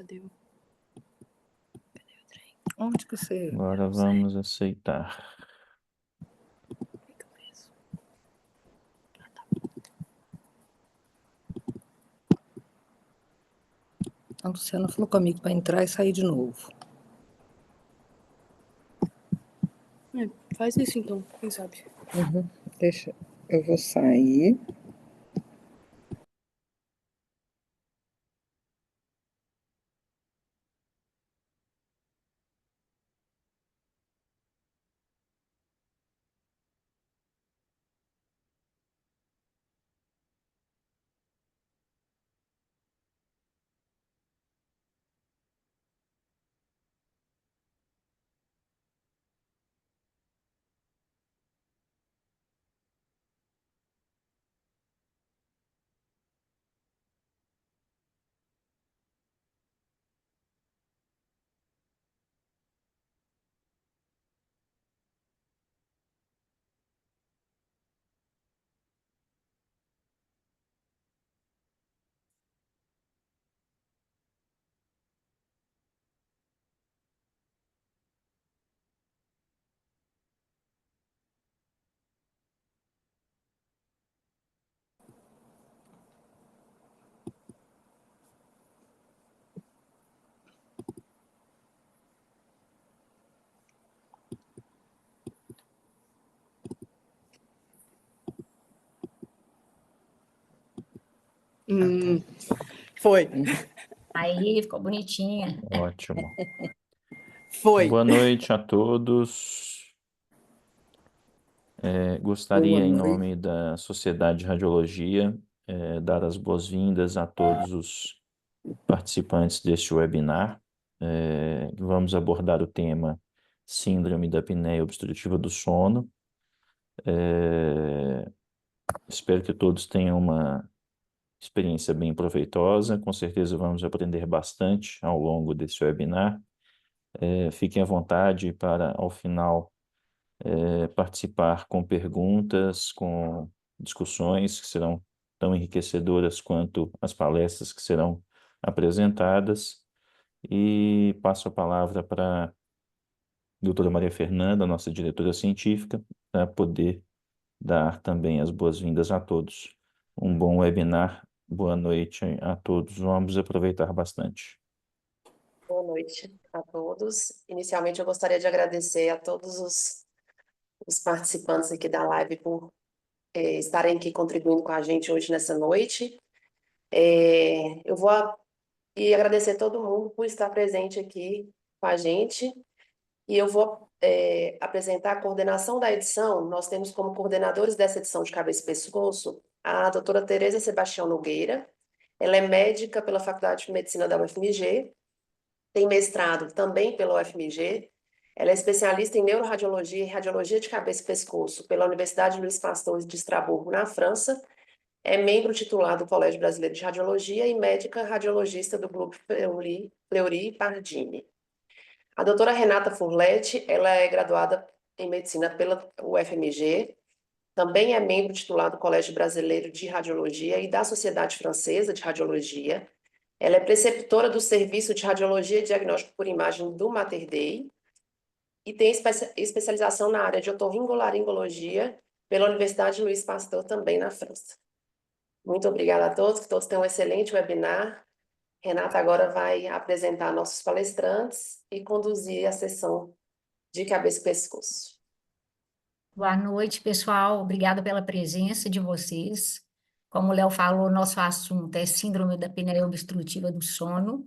Cadê o trem? Onde que você... Agora vamos aceitar. A Luciana falou comigo para entrar e sair de novo. Faz isso então, quem sabe? Deixa, eu vou sair. Foi. Aí, ficou bonitinha. Ótimo. Foi. Boa noite a todos. Gostaria, Boa em noite. nome da Sociedade de Radiologia, dar as boas-vindas a todos os participantes deste webinar. Vamos abordar o tema Síndrome da apneia obstrutiva do sono. Espero que todos tenham uma experiência bem proveitosa. Com certeza vamos aprender bastante ao longo desse webinar. Fiquem à vontade para, ao final, participar com perguntas, com discussões que serão tão enriquecedoras quanto as palestras que serão apresentadas. E passo a palavra para a doutora Maria Fernanda, nossa diretora científica, para poder dar também as boas-vindas a todos. Um bom webinar, boa noite a todos, vamos aproveitar bastante. Boa noite a todos. Inicialmente, eu gostaria de agradecer a todos os participantes aqui da live por estarem aqui contribuindo com a gente hoje nessa noite. Eu vou agradecer a todo mundo por estar presente aqui com a gente. E eu vou apresentar a coordenação da edição. Nós temos como coordenadores dessa edição de Cabeça e Pescoço a doutora Tereza Sebastião Nogueira. Ela é médica pela Faculdade de Medicina da UFMG, tem mestrado também pela UFMG. Ela é especialista em neuroradiologia e radiologia de cabeça e pescoço pela Universidade Luiz Pasteur de Estrasburgo, na França. É membro titular do Colégio Brasileiro de Radiologia e médica radiologista do Grupo Fleury Pardini. A doutora Renata Furletti, ela é graduada em medicina pela UFMG, também é membro titular do Colégio Brasileiro de Radiologia e da Sociedade Francesa de Radiologia. Ela é preceptora do Serviço de Radiologia e Diagnóstico por Imagem do Mater Dei e tem especialização na área de otorrinolaringologia pela Universidade Luiz Pasteur, também na França. Muito obrigada a todos, que todos tenham um excelente webinar. Renata agora vai apresentar nossos palestrantes e conduzir a sessão de cabeça e pescoço. Boa noite, pessoal. Obrigada pela presença de vocês. Como o Léo falou, nosso assunto é síndrome da apneia obstrutiva do sono.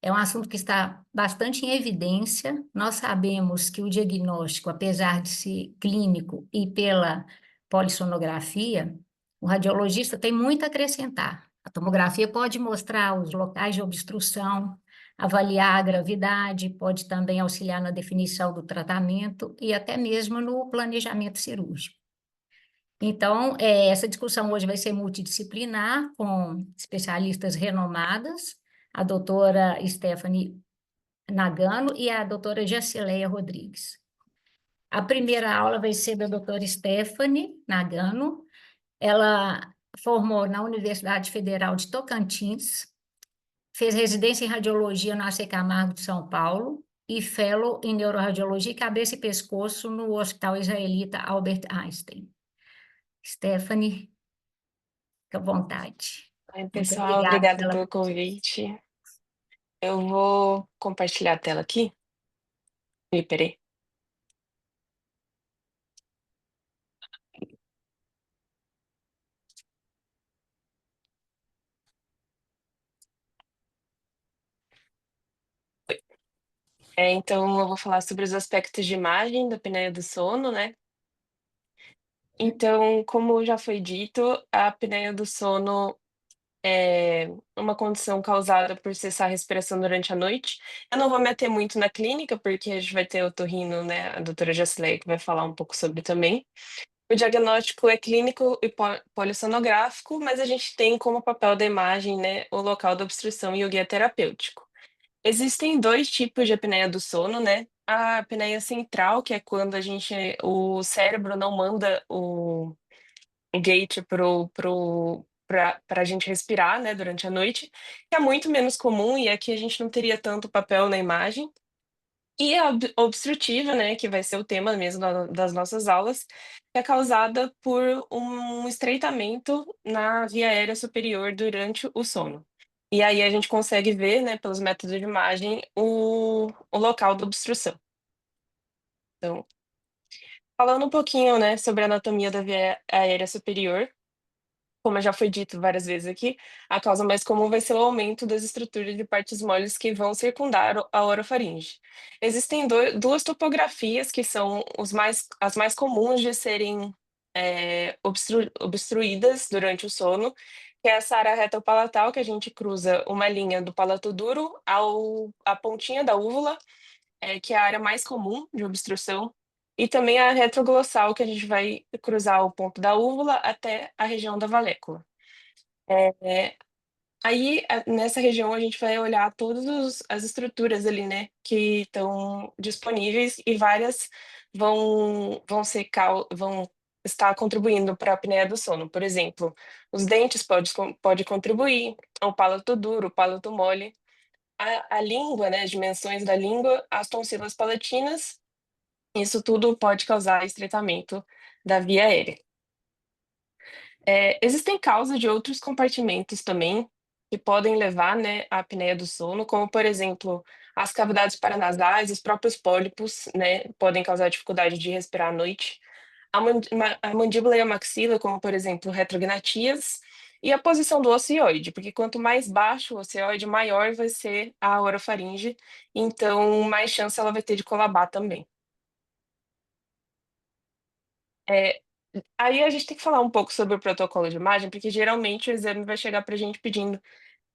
É um assunto que está bastante em evidência. Nós sabemos que o diagnóstico, apesar de ser clínico e pela polissonografia, o radiologista tem muito a acrescentar. A tomografia pode mostrar os locais de obstrução, avaliar a gravidade, pode também auxiliar na definição do tratamento e até mesmo no planejamento cirúrgico. Então, essa discussão hoje vai ser multidisciplinar, com especialistas renomadas, a doutora Stephanie Nagano e a doutora Jacileia Rodrigues. A primeira aula vai ser da doutora Stephanie Nagano. Ela formou na Universidade Federal de Tocantins, Fez residência em radiologia no AC Camargo de São Paulo e fellow em neuroradiologia, cabeça e pescoço no Hospital Israelita Albert Einstein. Stephanie, fica à vontade. Oi, Muito pessoal, obrigada obrigada pela pelo convite. Eu vou compartilhar a tela aqui. Peraí. Então, eu vou falar sobre os aspectos de imagem da apneia do sono, né? Então, como já foi dito, a apneia do sono é uma condição causada por cessar a respiração durante a noite. Eu não vou me ater muito na clínica, porque a gente vai ter o otorrino, né? A doutora Jacileia, que vai falar um pouco sobre também. O diagnóstico é clínico e polissonográfico, mas a gente tem como papel da imagem, né, o local da obstrução e o guia terapêutico. Existem dois tipos de apneia do sono, né? A apneia central, que é quando o cérebro não manda o gate para a gente respirar, né, durante a noite, que é muito menos comum e aqui a gente não teria tanto papel na imagem. E a obstrutiva, né, que vai ser o tema mesmo das nossas aulas, é causada por um estreitamento na via aérea superior durante o sono. E aí a gente consegue ver, né, pelos métodos de imagem, o local da obstrução. Então, falando um pouquinho, né, sobre a anatomia da via aérea superior, como já foi dito várias vezes aqui, a causa mais comum vai ser o aumento das estruturas de partes moles que vão circundar a orofaringe. Existem duas topografias que são as mais comuns de serem obstruídas durante o sono, que é essa área retopalatal, que a gente cruza uma linha do palato duro à pontinha da úvula, que é a área mais comum de obstrução, e também a retroglossal, que a gente vai cruzar o ponto da úvula até a região da valécula. É, Aí, nessa região, a gente vai olhar todas as estruturas ali, né, que estão disponíveis e várias vão estar contribuindo para a apneia do sono. Por exemplo, os dentes pode contribuir, o palato duro, o palato mole, a língua, né, as dimensões da língua, as tonsilas palatinas, isso tudo pode causar estreitamento da via aérea. Existem causas de outros compartimentos também que podem levar, né, à apneia do sono, como, por exemplo, as cavidades paranasais, os próprios pólipos, né, podem causar dificuldade de respirar à noite. A mandíbula e a maxila, como, por exemplo, retrognatias, e a posição do ocioide, porque quanto mais baixo o ocioide, maior vai ser a orofaringe, então mais chance ela vai ter de colabar também. É, Aí a gente tem que falar um pouco sobre o protocolo de imagem, porque geralmente o exame vai chegar para a gente pedindo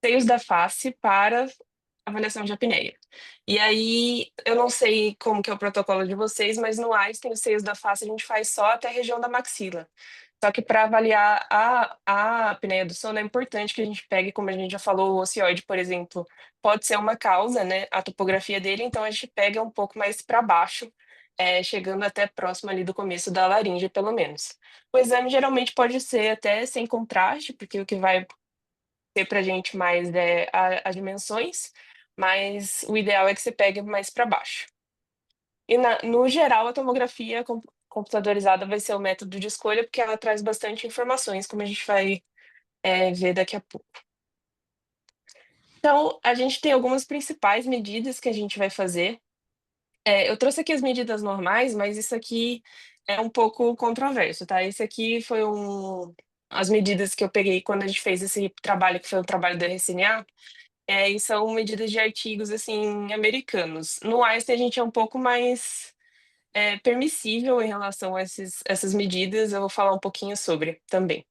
seios da face para avaliação de apneia. E aí, eu não sei como que é o protocolo de vocês, mas no Einstein, os seios da face a gente faz só até a região da maxila. Só que para avaliar a apneia do sono é importante que a gente pegue, como a gente já falou, o ocioide, por exemplo, pode ser uma causa, né, a topografia dele, então a gente pega um pouco mais para baixo, chegando até próximo ali do começo da laringe, pelo menos. O exame geralmente pode ser até sem contraste, porque o que vai ter para a gente mais as dimensões, mas o ideal é que você pegue mais para baixo. E no geral, a tomografia computadorizada vai ser o método de escolha, porque ela traz bastante informações, como a gente vai ver daqui a pouco. Então, a gente tem algumas principais medidas que a gente vai fazer. Eu trouxe aqui as medidas normais, mas isso aqui é um pouco controverso, tá? Esse aqui foi as medidas que eu peguei quando a gente fez esse trabalho, que foi o trabalho da RCNA, e são medidas de artigos, assim, americanos. No Einstein, a gente é um pouco mais permissível em relação a essas medidas, eu vou falar um pouquinho sobre também.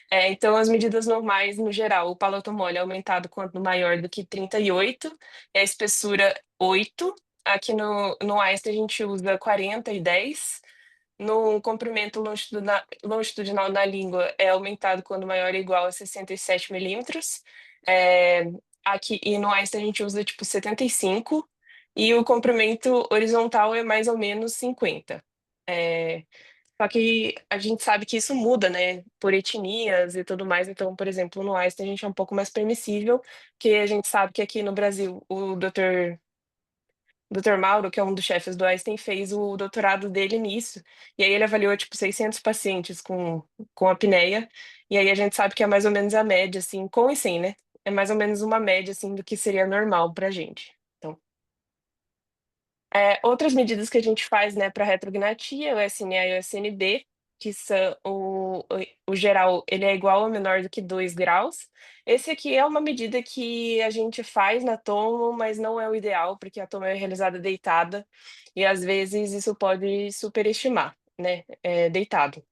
Então, as medidas normais, no geral, o palato mole é aumentado quando maior do que 38, e a espessura 8. Aqui no Einstein, a gente usa 40 e 10. No comprimento longitudinal da língua é aumentado quando maior ou igual a 67 milímetros. É, Aqui, e no Einstein a gente usa tipo 75, e o comprimento horizontal é mais ou menos 50. Só que a gente sabe que isso muda, né, por etnias e tudo mais. Então, por exemplo, no Einstein a gente é um pouco mais permissível, que a gente sabe que aqui no Brasil o Dr. Mauro, que é um dos chefes do Einstein, fez o doutorado dele nisso. E aí ele avaliou, tipo, 600 pacientes com apneia. E aí a gente sabe que é mais ou menos a média, assim, com e sem, né? É mais ou menos uma média, assim, do que seria normal pra gente. Então, outras medidas que a gente faz, né, para retrognatia, o SNA e o SNB, que são o geral, ele é igual ou menor do que 2 graus. Esse aqui é uma medida que a gente faz na tomo, mas não é o ideal, porque a tomo é realizada deitada, e às vezes isso pode superestimar, né, deitado.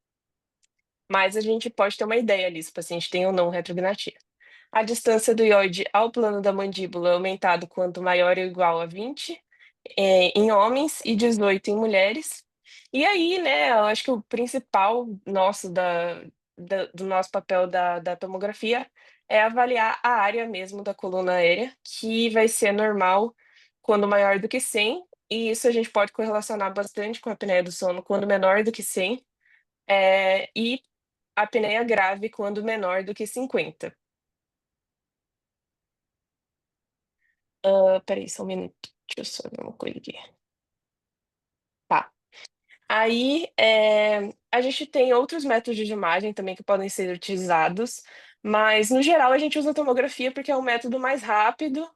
Mas a gente pode ter uma ideia ali, se o paciente tem ou não retrognatia. A distância do ióide ao plano da mandíbula é aumentado quanto maior ou igual a 20 em homens e 18 em mulheres. E aí, né, eu acho que o principal nosso do nosso papel da tomografia é avaliar a área mesmo da coluna aérea, que vai ser normal quando maior do que 100, e isso a gente pode correlacionar bastante com a apneia do sono quando menor do que 100, e a apneia grave quando menor do que 50. Peraí, só um minuto, deixa eu só ver uma coisa aqui. Tá. Aí, a gente tem outros métodos de imagem também que podem ser utilizados, mas no geral a gente usa a tomografia porque é um método mais rápido,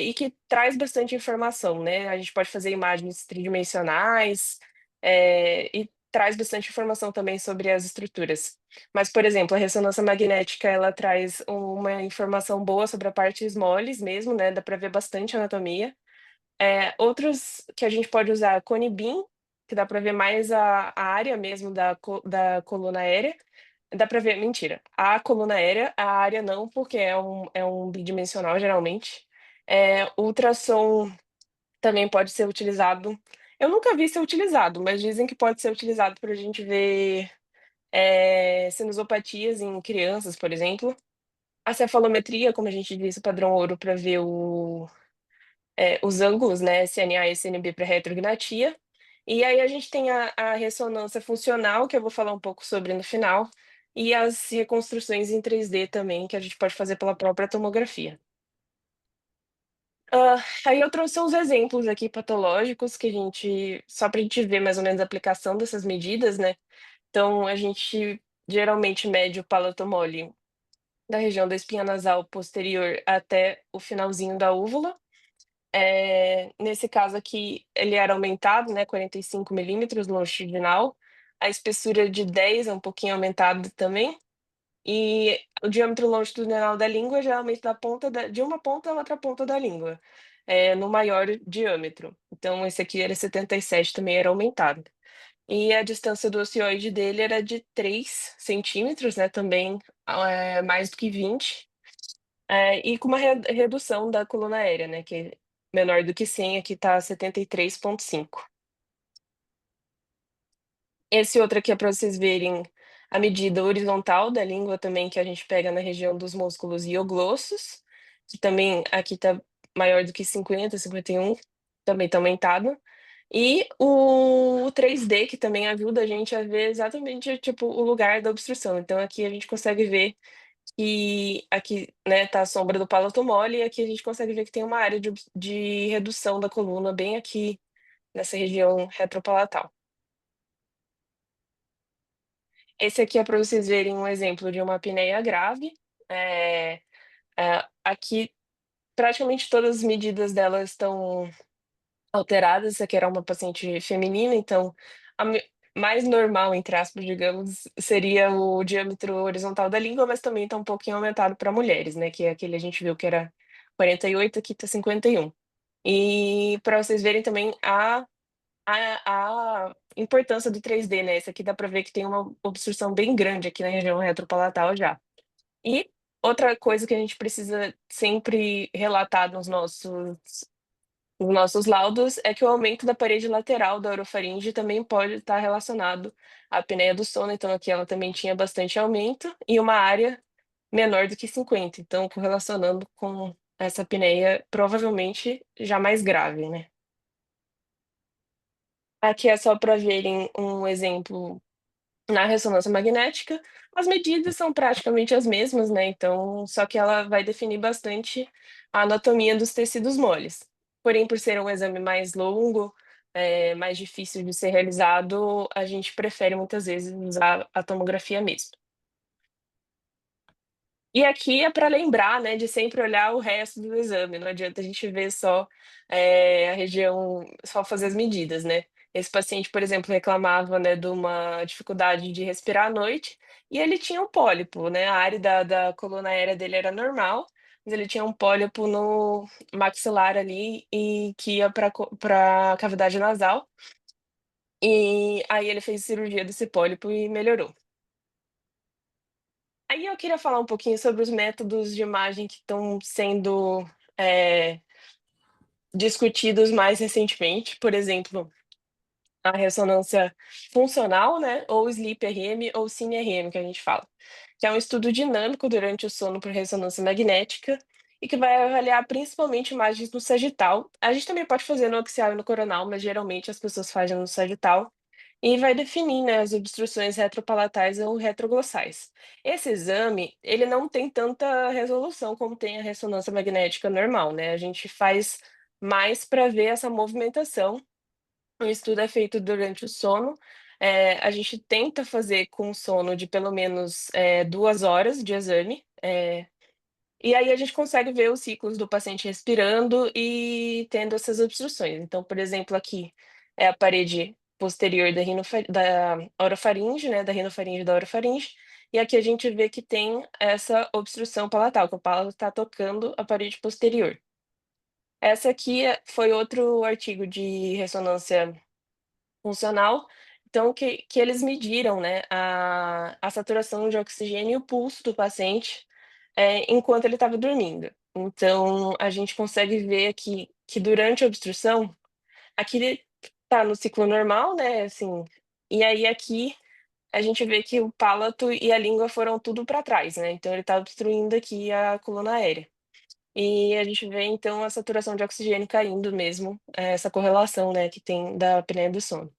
e que traz bastante informação, né? A gente pode fazer imagens tridimensionais, e traz bastante informação também sobre as estruturas. Mas, por exemplo, a ressonância magnética, ela traz uma informação boa sobre a partes moles mesmo, né? Dá para ver bastante anatomia. Outros que a gente pode usar, Conibin, que dá para ver mais a área mesmo da coluna aérea. Dá para ver, mentira, a coluna aérea, a área não, porque é um bidimensional geralmente. Ultrassom também pode ser utilizado. Eu nunca vi ser utilizado, mas dizem que pode ser utilizado para a gente ver sinusopatias em crianças, por exemplo. A cefalometria, como a gente disse, o padrão ouro para ver os ângulos, né, SNA e SNB para retrognatia. E aí a gente tem a ressonância funcional, que eu vou falar um pouco sobre no final, e as reconstruções em 3D também, que a gente pode fazer pela própria tomografia. Aí eu trouxe uns exemplos aqui patológicos que só para a gente ver mais ou menos a aplicação dessas medidas, né? Então, a gente geralmente mede o palatomole da região da espinha nasal posterior até o finalzinho da úvula. Nesse caso aqui, ele era aumentado, né, 45 milímetros longitudinal. A espessura de 10 é um pouquinho aumentada também. E o diâmetro longitudinal da língua, geralmente de uma ponta a outra ponta da língua, no maior diâmetro. Então, esse aqui era 77, também era aumentado. E a distância do ocioide dele era de 3 centímetros, né, também mais do que 20. E com uma redução da coluna aérea, né, que é menor do que 100, aqui está 73,5. Esse outro aqui é para vocês verem a medida horizontal da língua também, que a gente pega na região dos músculos ioglossos, que também aqui está maior do que 50, 51, também está aumentado. E o 3D, que também ajuda a gente a ver exatamente, tipo, o lugar da obstrução. Então aqui a gente consegue ver que aqui, né, tá a sombra do palato mole, e aqui a gente consegue ver que tem uma área de redução da coluna bem aqui nessa região retropalatal. Esse aqui é para vocês verem um exemplo de uma apneia grave. Aqui praticamente todas as medidas dela estão alteradas. Essa aqui era uma paciente feminina, então mais normal, entre aspas, digamos, seria o diâmetro horizontal da língua, mas também está um pouquinho aumentado para mulheres, né? Que é aquele a gente viu que era 48, aqui está 51. E para vocês verem também a importância do 3D, né? Esse aqui dá para ver que tem uma obstrução bem grande aqui na região retropalatal já. E outra coisa que a gente precisa sempre relatar nos nossos laudos é que o aumento da parede lateral da orofaringe também pode estar relacionado à apneia do sono. Então, aqui ela também tinha bastante aumento e uma área menor do que 50. Então, correlacionando com essa apneia provavelmente já mais grave, né? Aqui é só para verem um exemplo na ressonância magnética. As medidas são praticamente as mesmas, né? Então, só que ela vai definir bastante a anatomia dos tecidos moles. Porém, por ser um exame mais longo, mais difícil de ser realizado, a gente prefere muitas vezes usar a tomografia mesmo. E aqui é para lembrar, né, de sempre olhar o resto do exame, não adianta a gente ver só, a região, só fazer as medidas, né. Esse paciente, por exemplo, reclamava, né, de uma dificuldade de respirar à noite, e ele tinha um pólipo, né, a área da coluna aérea dele era normal, mas ele tinha um pólipo no maxilar ali, e que ia para a cavidade nasal, e aí ele fez cirurgia desse pólipo e melhorou. Aí eu queria falar um pouquinho sobre os métodos de imagem que estão sendo, eh, discutidos mais recentemente, por exemplo, a ressonância funcional, né, ou Sleep-RM ou Cine-RM que a gente fala, que é um estudo dinâmico durante o sono por ressonância magnética e que vai avaliar principalmente imagens no sagital. A gente também pode fazer no axial e no coronal, mas geralmente as pessoas fazem no sagital, e vai definir, né, as obstruções retropalatais ou retroglossais. Esse exame, ele não tem tanta resolução como tem a ressonância magnética normal, né, a gente faz mais para ver essa movimentação. O estudo é feito durante o sono, a gente tenta fazer com sono de pelo menos, 2 horas de exame, e aí a gente consegue ver os ciclos do paciente respirando e tendo essas obstruções. Então, por exemplo, aqui é a parede posterior da orofaringe, né, da rinofaringe e da orofaringe, e aqui a gente vê que tem essa obstrução palatal, que o palato está tocando a parede posterior. Essa aqui foi outro artigo de ressonância funcional, então que eles mediram, né, a saturação de oxigênio e o pulso do paciente, enquanto ele estava dormindo. Então, a gente consegue ver aqui que durante a obstrução, aqui ele tá no ciclo normal, né, assim, e aí aqui a gente vê que o palato e a língua foram tudo para trás, né, então ele tá obstruindo aqui a coluna aérea. E a gente vê então a saturação de oxigênio caindo mesmo, essa correlação, né, que tem da apneia do sono.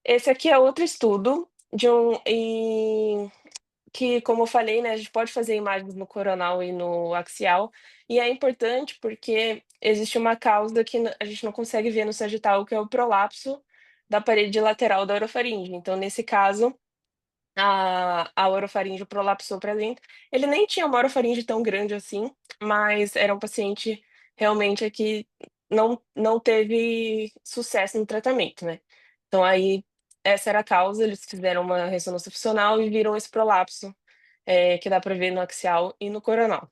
Esse aqui é outro estudo de que, como eu falei, né, a gente pode fazer imagens no coronal e no axial, e é importante porque existe uma causa que a gente não consegue ver no sagital, que é o prolapso da parede lateral da orofaringe. Então, nesse caso, a orofaringe prolapsou para dentro. Ele nem tinha uma orofaringe tão grande assim, mas era um paciente realmente que não teve sucesso no tratamento, né. Então aí, essa era a causa, eles fizeram uma ressonância funcional e viram esse prolapso, que dá para ver no axial e no coronal.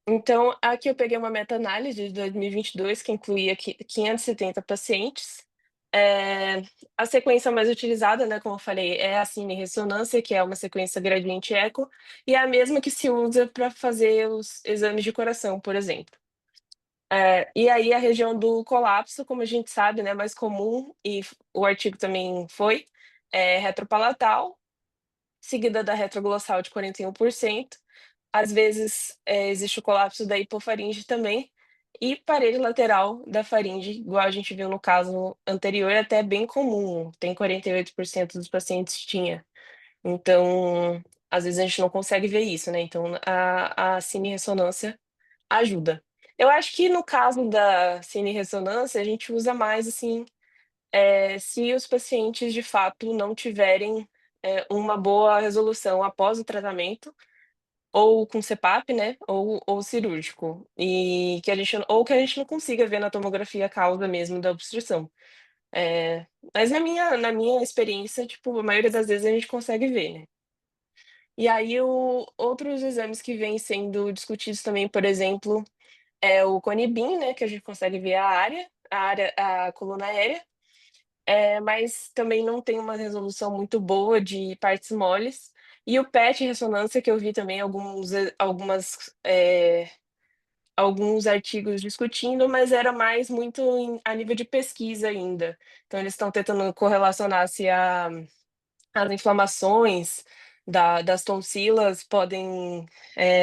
Então, aqui eu peguei uma meta-análise de 2022 que incluía 570 pacientes. Eh, a sequência mais utilizada, né, como eu falei, é a cine-ressonância, que é uma sequência gradiente eco, e é a mesma que se usa para fazer os exames de coração, por exemplo. E aí a região do colapso, como a gente sabe, né, mais comum, e o artigo também foi, é retropalatal, seguida da retroglossal de 41%. Às vezes, existe o colapso da hipofaringe também, e parede lateral da faringe, igual a gente viu no caso anterior, é até bem comum, tem 48% dos pacientes tinha. Então, às vezes a gente não consegue ver isso, né, então a cine-ressonância ajuda. Eu acho que no caso da cine-ressonância, a gente usa mais, assim, se os pacientes de fato não tiverem, uma boa resolução após o tratamento, ou com CPAP, né, ou cirúrgico, e que a gente não consiga ver na tomografia a causa mesmo da obstrução. Mas na minha experiência, tipo, a maioria das vezes a gente consegue ver, né. E aí outros exames que vêm sendo discutidos também, por exemplo, é o Cone-Beam, né, que a gente consegue ver a coluna aérea, mas também não tem uma resolução muito boa de partes moles. E o PET ressonância, que eu vi também alguns artigos discutindo, mas era mais muito a nível de pesquisa ainda. Então eles estão tentando correlacionar se as inflamações das tonsilas podem,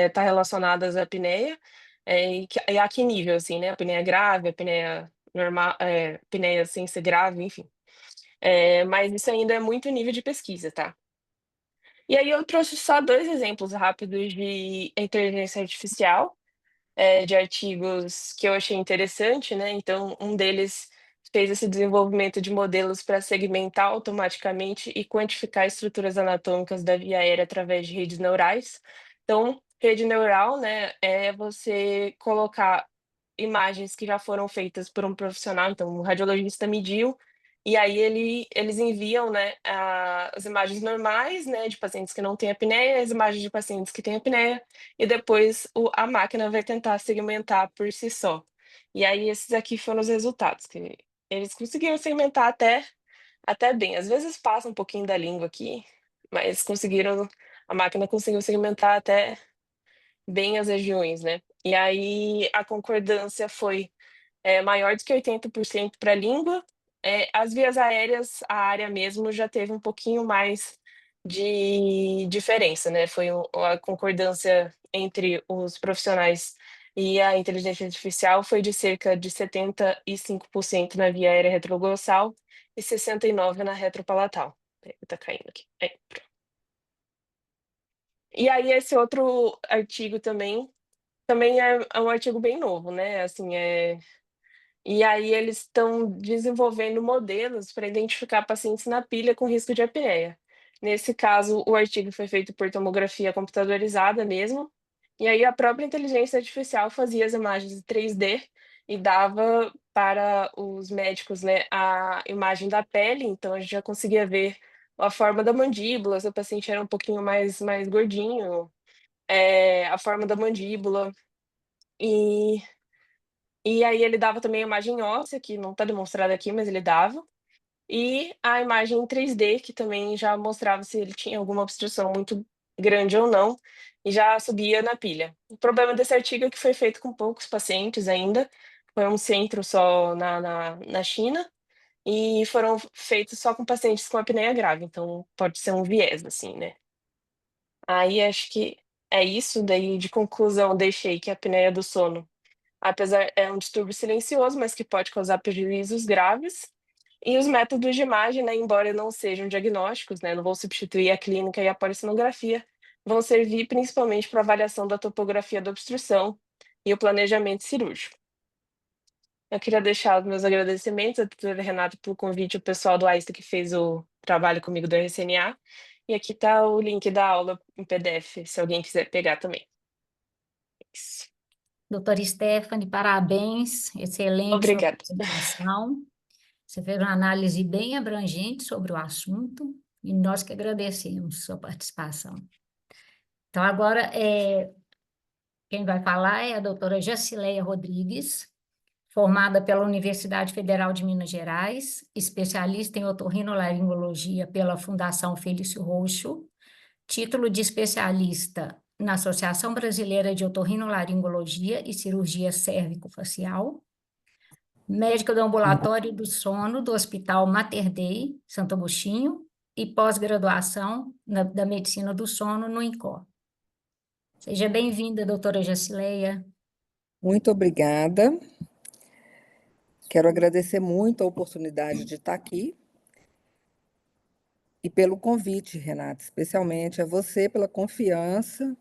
estar relacionadas à apneia, e a que nível, assim, né, apneia grave, apneia normal, apneia sem ser grave, enfim. Mas isso ainda é muito nível de pesquisa, tá? E aí eu trouxe só 2 exemplos rápidos de inteligência artificial, de artigos que eu achei interessante, né, então um deles fez esse desenvolvimento de modelos para segmentar automaticamente e quantificar estruturas anatômicas da via aérea através de redes neurais. Então, rede neural, né, é você colocar imagens que já foram feitas por um profissional, então o radiologista mediu, e aí eles enviam, né, as imagens normais, né, de pacientes que não têm apneia, as imagens de pacientes que têm apneia, e depois a máquina vai tentar segmentar por si só. E aí esses aqui foram os resultados, que eles conseguiram segmentar até bem. Às vezes passa um pouquinho da língua aqui, mas a máquina conseguiu segmentar até bem as regiões, né. E aí a concordância foi maior do que 80% para a língua. As vias aéreas, a área mesmo já teve um pouquinho mais de diferença, né, foi a concordância entre os profissionais e a inteligência artificial foi de cerca de 75% na via aérea retroglossal e 69% na retropalatal. Espera que tá caindo aqui. Aí, pronto. E aí esse outro artigo também é um artigo bem novo, né, assim, e aí eles estão desenvolvendo modelos para identificar pacientes na pilha com risco de apneia. Nesse caso, o artigo foi feito por tomografia computadorizada mesmo, e aí a própria inteligência artificial fazia as imagens em 3D e dava para os médicos, né, a imagem da pele, então a gente já conseguia ver a forma da mandíbula, se o paciente era um pouquinho mais gordinho, a forma da mandíbula, e e aí ele dava também a imagem óssea, que não está demonstrada aqui, mas ele dava, e a imagem em 3D, que também já mostrava se ele tinha alguma obstrução muito grande ou não, e já subia na pilha. O problema desse artigo é que foi feito com poucos pacientes ainda, foi um centro só na China, e foram feitos só com pacientes com apneia grave, então pode ser um viés, assim, né. Aí acho que é isso, daí de conclusão deixei que a apneia do sono, apesar é um distúrbio silencioso, mas que pode causar prejuízos graves. E os métodos de imagem, né, embora não sejam diagnósticos, né, não vão substituir a clínica e a polissonografia, vão servir principalmente para avaliação da topografia da obstrução e o planejamento cirúrgico. Eu queria deixar os meus agradecimentos à doutora Renata pelo convite, o pessoal do AISTA que fez o trabalho comigo do RCNA, e aqui está o link da aula em PDF, se alguém quiser pegar também. Isso. Doutora Stephanie, parabéns, excelente sua Obrigada. apresentação. Você fez uma análise bem abrangente sobre o assunto e nós que agradecemos sua participação. Então, agora, quem vai falar é a doutora Jacileia Rodrigues, formada pela Universidade Federal de Minas Gerais, especialista em otorrinolaringologia pela Fundação Felício Roxo, título de especialista na Associação Brasileira de Otorrinolaringologia e Cirurgia Cérvico-Facial, médica do ambulatório do sono do Hospital Mater Dei, Santo Agostinho, e pós-graduação da medicina do sono no INCOR. Seja bem-vinda, doutora Jacileia. Muito obrigada. Quero agradecer muito a oportunidade de estar aqui e pelo convite, Renata, especialmente a você pela confiança,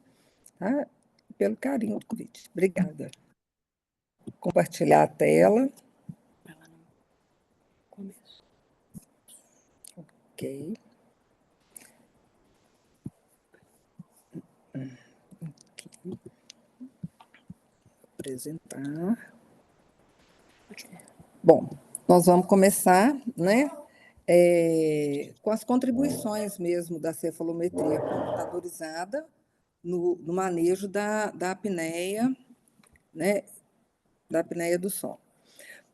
tá? E pelo carinho do convite. Obrigada. Vou compartilhar a tela. Vai lá no começo. Ok. Aqui. Apresentar. Bom, nós vamos começar, né, com as contribuições mesmo da cefalometria computadorizada no manejo da apneia, né, da apneia do sono.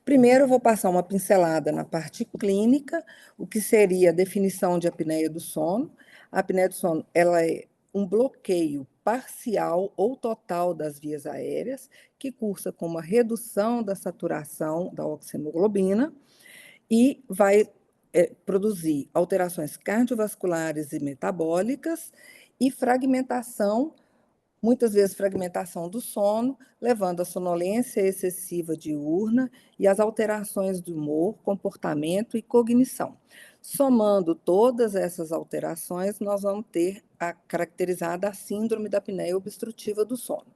Primeiro, eu vou passar uma pincelada na parte clínica, o que seria a definição de apneia do sono. A apneia do sono, ela é um bloqueio parcial ou total das vias aéreas, que cursa com uma redução da saturação da oxihemoglobina e vai produzir alterações cardiovasculares e metabólicas e fragmentação muitas vezes fragmentação do sono, levando à sonolência excessiva diurna e às alterações do humor, comportamento e cognição. Somando todas essas alterações, nós vamos ter a caracterizada a síndrome da apneia obstrutiva do sono.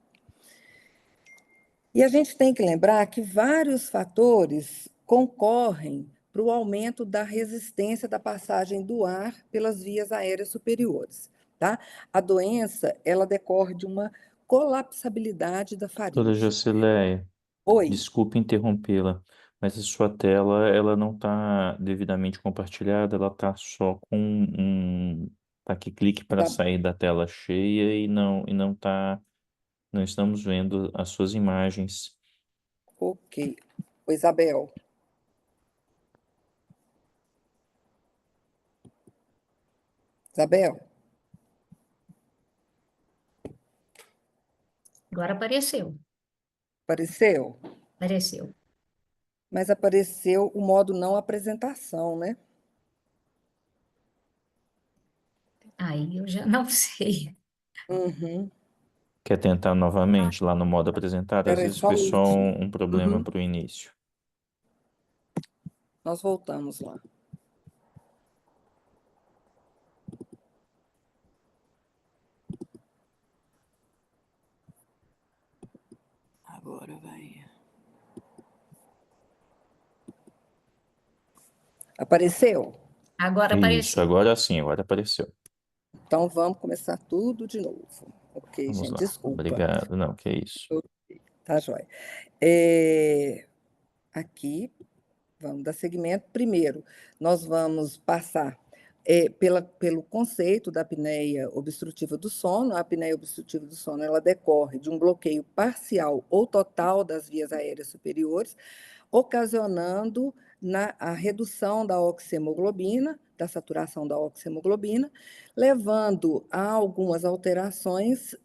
E a gente tem que lembrar que vários fatores concorrem para o aumento da resistência da passagem do ar pelas vias aéreas superiores, tá? A doença, ela decorre de uma colapsabilidade da Doutora faringe. Josileia, Oi, desculpe interrompê-la, mas a sua tela, ela não está devidamente compartilhada, ela está só com tá aqui, clique para tá, sair da tela cheia não estamos vendo as suas imagens. ok. Oi, Isabel. Isabel, Agora apareceu. apareceu? Apareceu. Mas apareceu o modo não apresentação, né? Aí eu já não sei. Uhum. Quer tentar novamente lá no modo apresentar? Às Espera aí vezes só foi um só minutinho. um problema Uhum. para o início. Nós voltamos lá. Agora vai. Apareceu? Agora Isso, apareceu. agora sim, agora apareceu. Então vamos começar tudo de novo. Ok, Vamos gente, lá. desculpa. Obrigado. Não, que é isso. Tá, joia. Aqui, vamos dar seguimento. Primeiro, nós vamos passar pelo conceito da apneia obstrutiva do sono. A apneia obstrutiva do sono, ela decorre de um bloqueio parcial ou total das vias aéreas superiores, ocasionando a redução da oxihemoglobina, da saturação da oxihemoglobina, levando a algumas alterações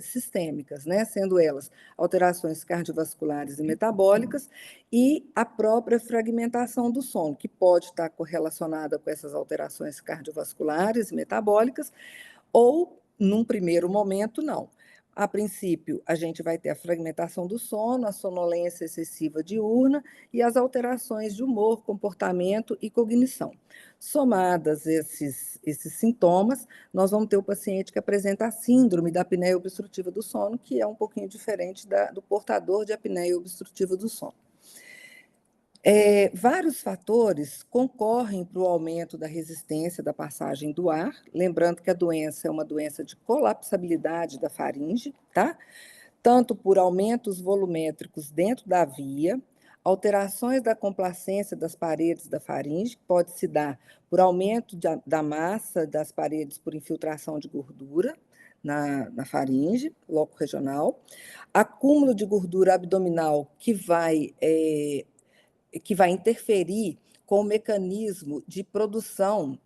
sistêmicas, né? Sendo elas alterações cardiovasculares e metabólicas e a própria fragmentação do sono, que pode estar correlacionada com essas alterações cardiovasculares e metabólicas, ou, num primeiro momento, não. A princípio, a gente vai ter a fragmentação do sono, a sonolência excessiva diurna e as alterações de humor, comportamento e cognição. Somadas esses sintomas, nós vamos ter o paciente que apresenta a síndrome da apneia obstrutiva do sono, que é um pouquinho diferente do portador de apneia obstrutiva do sono. Vários fatores concorrem para o aumento da resistência da passagem do ar, lembrando que a doença é uma doença de colapsabilidade da faringe, tá? Tanto por aumentos volumétricos dentro da via, alterações da complacência das paredes da faringe, que pode se dar por aumento da massa das paredes por infiltração de gordura na faringe, loco regional, acúmulo de gordura abdominal que vai interferir com o mecanismo de produção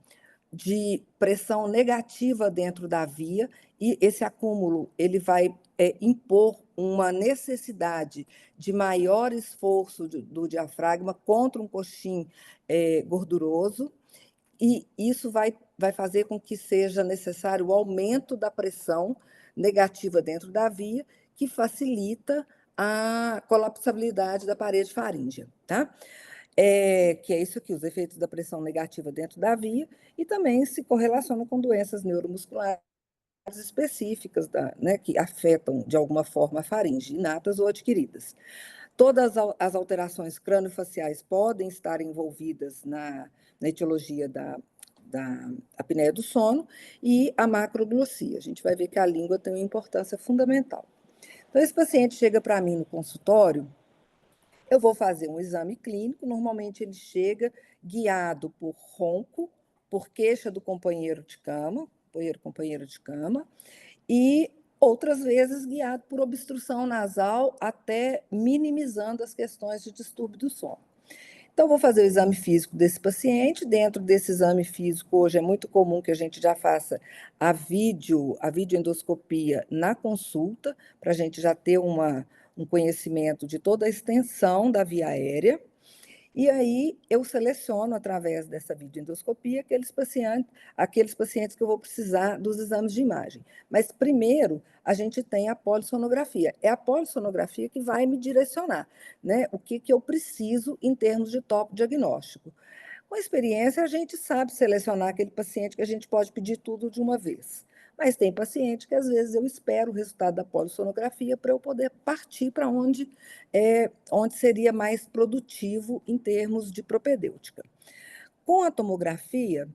de pressão negativa dentro da via, e esse acúmulo ele vai impor uma necessidade de maior esforço do diafragma contra um coxim gorduroso, e isso vai fazer com que seja necessário o aumento da pressão negativa dentro da via, que facilita a colapsabilidade da parede faríngea, tá? Que é isso aqui, os efeitos da pressão negativa dentro da via, e também se correlaciona com doenças neuromusculares específicas, né, que afetam de alguma forma a faringe, inatas ou adquiridas. Todas as alterações crâniofaciais podem estar envolvidas na etiologia da apneia do sono, e a macroglossia. A gente vai ver que a língua tem uma importância fundamental. Então, esse paciente chega para mim no consultório, eu vou fazer um exame clínico, normalmente ele chega guiado por ronco, por queixa do companheiro de cama, companheiro de cama, e outras vezes guiado por obstrução nasal, até minimizando as questões de distúrbio do sono. Então, vou fazer o exame físico desse paciente. Dentro desse exame físico, hoje é muito comum que a gente já faça a videoendoscopia na consulta, para a gente já ter um conhecimento de toda a extensão da via aérea. E aí eu seleciono, através dessa videoendoscopia, aqueles pacientes que eu vou precisar dos exames de imagem. Mas primeiro a gente tem a polissonografia. É a polissonografia que vai me direcionar, né? O que eu preciso em termos de topo diagnóstico. Com a experiência, a gente sabe selecionar aquele paciente que a gente pode pedir tudo de uma vez. Mas tem paciente que, às vezes, eu espero o resultado da polissonografia para eu poder partir para onde seria mais produtivo em termos de propedêutica. Com a tomografia,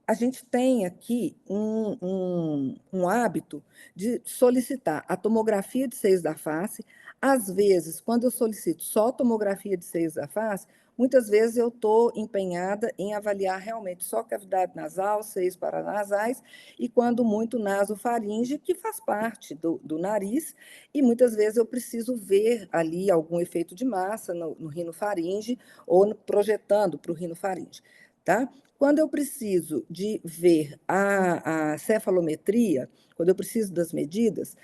a gente tem aqui um hábito de solicitar a tomografia de seios da face. Às vezes, quando eu solicito só tomografia de seios da face, muitas vezes eu estou empenhada em avaliar realmente só cavidade nasal, seios paranasais, e quando muito nasofaringe, que faz parte do nariz, e muitas vezes eu preciso ver ali algum efeito de massa no rinofaringe, ou projetando para o rinofaringe, tá? Quando eu preciso de ver a cefalometria, quando eu preciso das medidas,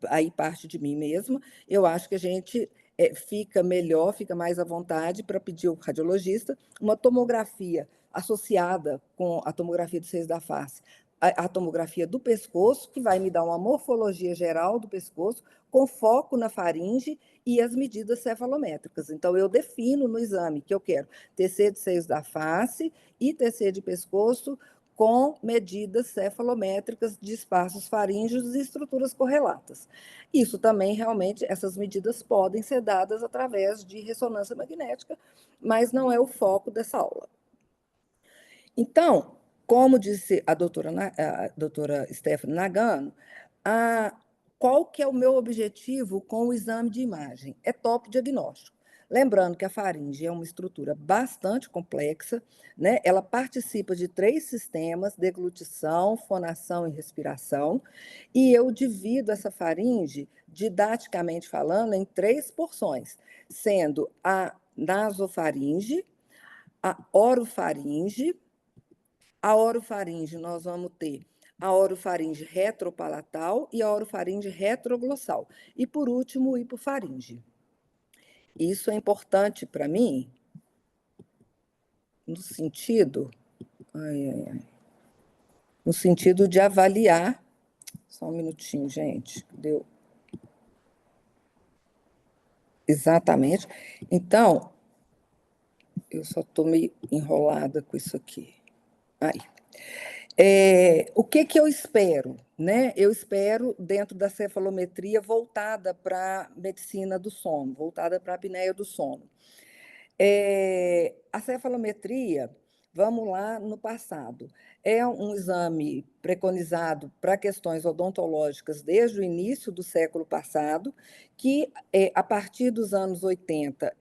aí parte de mim mesma, eu acho que a gente fica melhor, fica mais à vontade para pedir ao radiologista uma tomografia associada com a tomografia de seios da face, a tomografia do pescoço, que vai me dar uma morfologia geral do pescoço, com foco na faringe e as medidas cefalométricas. Então, eu defino no exame que eu quero TC de seios da face e TC de pescoço com medidas cefalométricas de espaços faríngeos e estruturas correlatas. Isso também, realmente, essas medidas podem ser dadas através de ressonância magnética, mas não é o foco dessa aula. Então, como disse a doutora Stephanie Nagano, qual que é o meu objetivo com o exame de imagem? É topo diagnóstico. Lembrando que a faringe é uma estrutura bastante complexa, né? Ela participa de 3 sistemas: deglutição, fonação e respiração, e eu divido essa faringe, didaticamente falando, em 3 porções, sendo a nasofaringe, a orofaringe. A orofaringe, nós vamos ter a orofaringe retropalatal e a orofaringe retroglossal. E, por último, o hipofaringe. Isso é importante para mim no sentido, no sentido de avaliar. Só um minutinho, gente. Deu. Exatamente. Então, eu só estou meio enrolada com isso aqui. Aí. O que eu espero? Né? Eu espero, dentro da cefalometria, voltada para a medicina do sono, voltada para a apneia do sono. A cefalometria, vamos lá no passado, é um exame preconizado para questões odontológicas desde o início do século passado, que, a partir dos anos 80,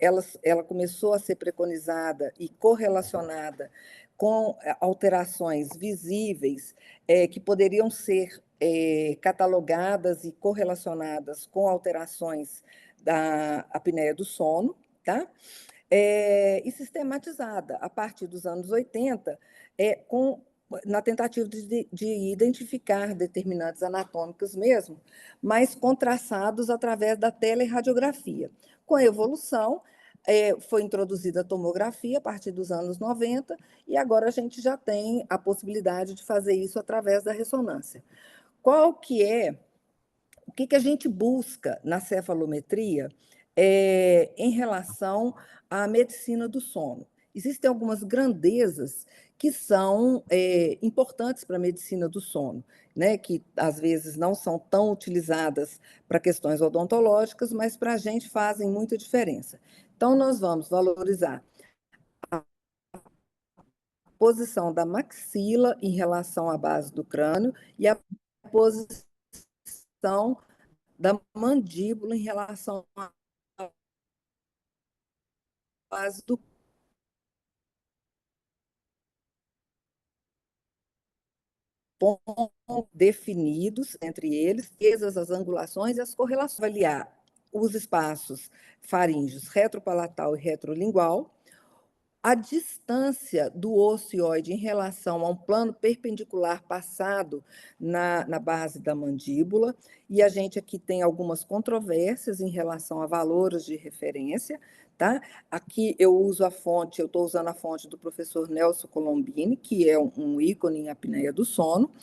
ela começou a ser preconizada e correlacionada com alterações visíveis, que poderiam ser catalogadas e correlacionadas com alterações da apneia do sono, tá? E sistematizada a partir dos anos 80, na tentativa de identificar determinantes anatômicos mesmo, mas contrastados através da teleradiografia. Com a evolução, foi introduzida a tomografia a partir dos anos 90, e agora a gente já tem a possibilidade de fazer isso através da ressonância. O que a gente busca na cefalometria em relação à medicina do sono? Existem algumas grandezas que são importantes para a medicina do sono, né? Que às vezes não são tão utilizadas para questões odontológicas, mas para a gente fazem muita diferença. Então, nós vamos valorizar a posição da maxila em relação à base do crânio e a posição da mandíbula em relação à base do ponto, definidos entre eles, as angulações e as correlações. Avaliar os espaços faríngeos retropalatal e retrolingual, A distância do ocioide em relação a um plano perpendicular passado na base da mandíbula, e a gente aqui tem algumas controvérsias em relação a valores de referência, tá? Aqui eu uso a fonte, eu estou usando a fonte do professor Nelson Colombini, que é um ícone em apneia do sono.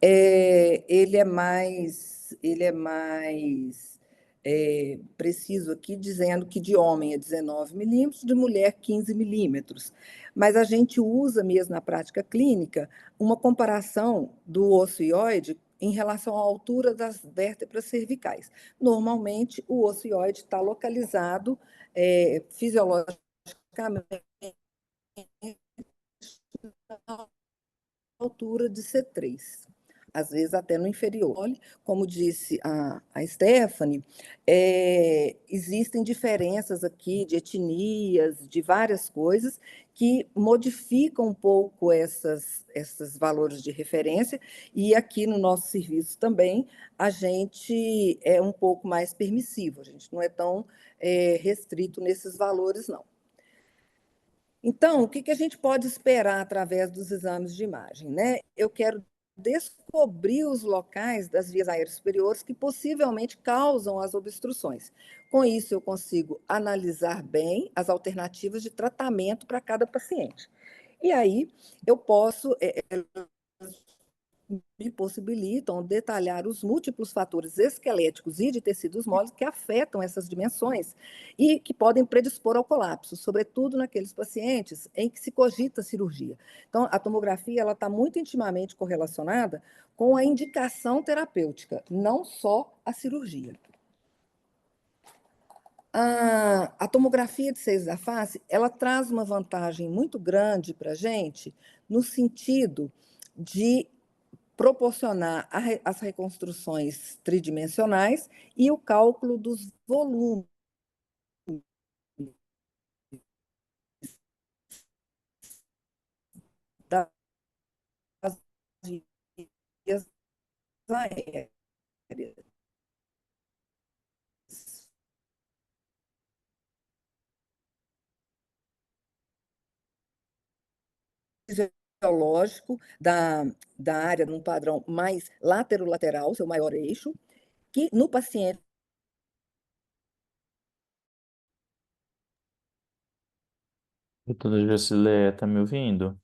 Ele é mais preciso aqui, dizendo que de homem é 19 milímetros, de mulher 15 milímetros. Mas a gente usa mesmo na prática clínica uma comparação do ocioide em relação à altura das vértebras cervicais. Normalmente, o ocioide está localizado fisiologicamente na altura de C3, às vezes até no inferior. Como disse a Stephanie, existem diferenças aqui de etnias, de várias coisas, que modificam um pouco esses valores de referência, e aqui no nosso serviço também a gente é um pouco mais permissivo, a gente não é tão restrito nesses valores, não. Então, o que a gente pode esperar através dos exames de imagem, né? Eu quero descobrir os locais das vias aéreas superiores que possivelmente causam as obstruções. Com isso, eu consigo analisar bem as alternativas de tratamento para cada paciente. E aí, eu posso me possibilitam detalhar os múltiplos fatores esqueléticos e de tecidos moles que afetam essas dimensões e que podem predispor ao colapso, sobretudo naqueles pacientes em que se cogita cirurgia. Então, a tomografia está muito intimamente correlacionada com a indicação terapêutica, não só a cirurgia. A tomografia de seios da face, ela traz uma vantagem muito grande para a gente, no sentido de proporcionar as reconstruções tridimensionais e o cálculo dos volumes das vias aéreas. Fisiológico da área num padrão mais laterolateral, seu maior eixo, que no paciente Doutora Jacilé, tá me ouvindo?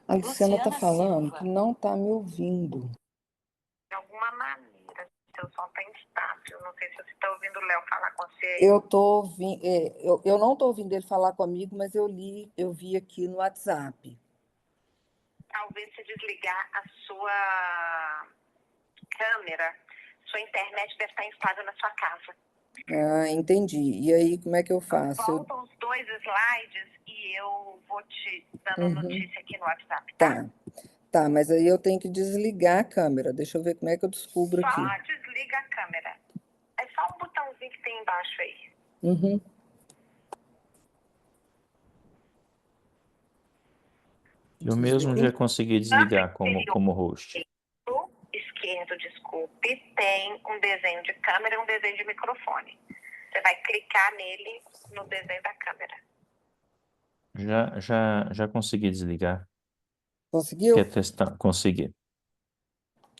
a Luciana está falando que não está me ouvindo. De alguma maneira, seu som está instável. Não sei se você está ouvindo o Léo falar com você. Eu não estou ouvindo ele falar comigo, mas eu vi aqui no WhatsApp. Talvez se desligar a sua câmera, sua internet deve estar instável na sua casa. Entendi. E aí, como é que eu faço? Voltam os 2 slides e eu vou te dando notícia aqui no WhatsApp, tá? Tá, mas aí eu tenho que desligar a câmera. Deixa eu ver como é que eu descubro aqui. Só desliga a câmera. É só um botãozinho que tem embaixo aí. Eu mesmo já consegui desligar como host. No esquerdo, desculpe, tem um desenho de câmera e um desenho de microfone. Você vai clicar nele no desenho da câmera. Já consegui desligar. Conseguiu? Quer testar? Consegui.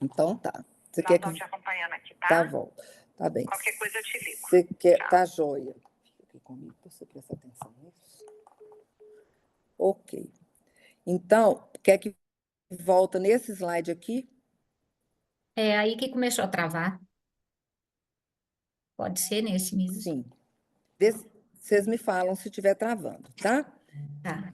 Então tá. Você Nós quer estamos te acompanhando aqui, tá? Tá bom. Tá bem. Qualquer coisa eu te ligo. Você quer... Tchau. Tá joia. Fica aqui comigo para você prestar atenção nisso. Ok. Então, quer que volta nesse slide aqui? É aí que começou a travar. Pode ser nesse mesmo. Sim. Vocês me falam se estiver travando, tá? Tá.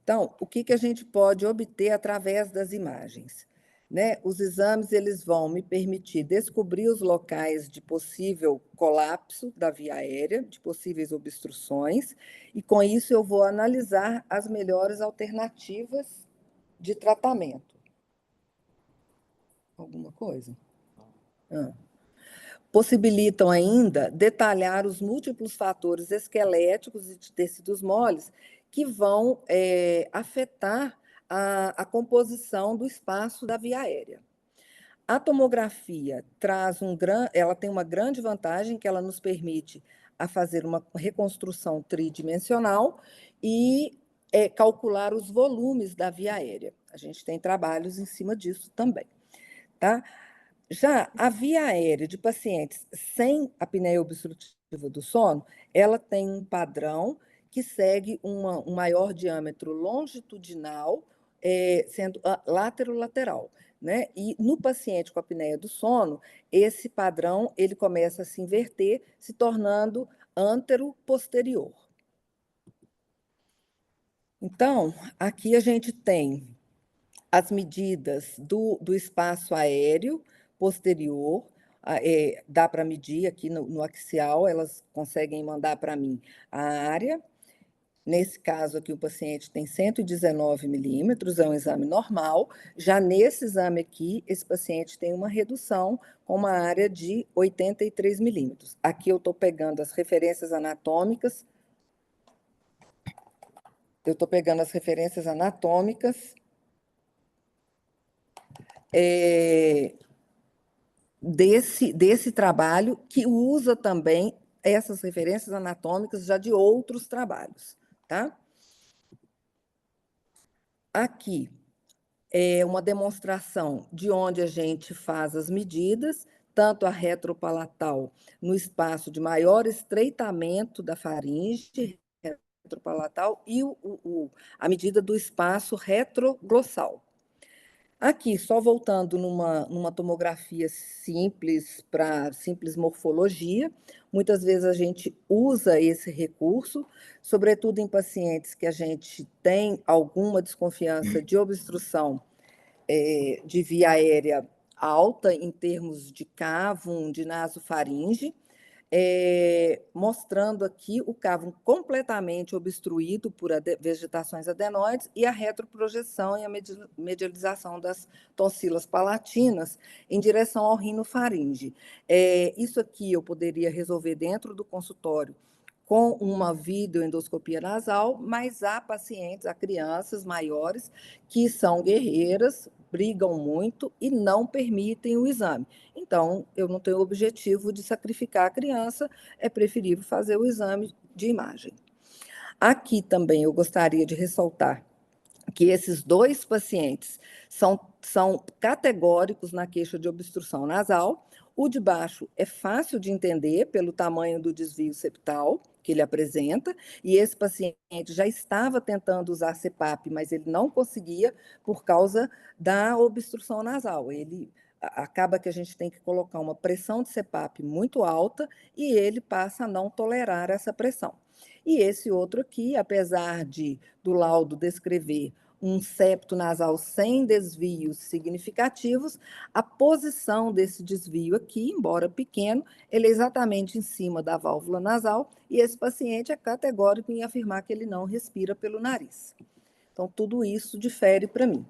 Então, o que a gente pode obter através das imagens? né? Os exames eles vão me permitir descobrir os locais de possível colapso da via aérea, de possíveis obstruções, e com isso eu vou analisar as melhores alternativas de tratamento. Alguma coisa? Possibilitam ainda detalhar os múltiplos fatores esqueléticos e de tecidos moles que vão afetar a composição do espaço da via aérea. A tomografia ela tem uma grande vantagem, que ela nos permite a fazer uma reconstrução tridimensional e calcular os volumes da via aérea. A gente tem trabalhos em cima disso também, tá? Já a via aérea de pacientes sem apneia obstrutiva do sono, ela tem um padrão que segue um maior diâmetro longitudinal, sendo lateral, né? E no paciente com apneia do sono, esse padrão ele começa a se inverter, se tornando antero-posterior. Então, aqui a gente tem as medidas do espaço aéreo posterior, dá para medir aqui no axial, elas conseguem mandar para mim a área. Nesse caso aqui, o paciente tem 119 milímetros, é um exame normal. Já nesse exame aqui, esse paciente tem uma redução com uma área de 83 milímetros. Aqui eu estou pegando as referências anatômicas. Desse trabalho, que usa também essas referências anatômicas já de outros trabalhos, tá? Aqui é uma demonstração de onde a gente faz as medidas, tanto a retropalatal no espaço de maior estreitamento da faringe retropalatal e a medida do espaço retroglossal. Aqui, só voltando numa tomografia simples, para simples morfologia, muitas vezes a gente usa esse recurso, sobretudo em pacientes que a gente tem alguma desconfiança de obstrução de via aérea alta, em termos de cavum, de nasofaringe, mostrando aqui o cávum completamente obstruído por vegetações adenoides e a retroprojeção e a medialização das tonsilas palatinas em direção ao rinofaringe. Isso aqui eu poderia resolver dentro do consultório com uma videoendoscopia nasal, mas há crianças maiores que são guerreiras, brigam muito e não permitem o exame. Então, eu não tenho o objetivo de sacrificar a criança, é preferível fazer o exame de imagem. Aqui também eu gostaria de ressaltar que esses dois pacientes são categóricos na queixa de obstrução nasal. O de baixo é fácil de entender pelo tamanho do desvio septal que ele apresenta, e esse paciente já estava tentando usar CPAP, mas ele não conseguia por causa da obstrução nasal. Acaba que a gente tem que colocar uma pressão de CPAP muito alta e ele passa a não tolerar essa pressão. E esse outro aqui, apesar do laudo descrever um septo nasal sem desvios significativos, a posição desse desvio aqui, embora pequeno, ele é exatamente em cima da válvula nasal, e esse paciente é categórico em afirmar que ele não respira pelo nariz. Então, tudo isso difere para mim.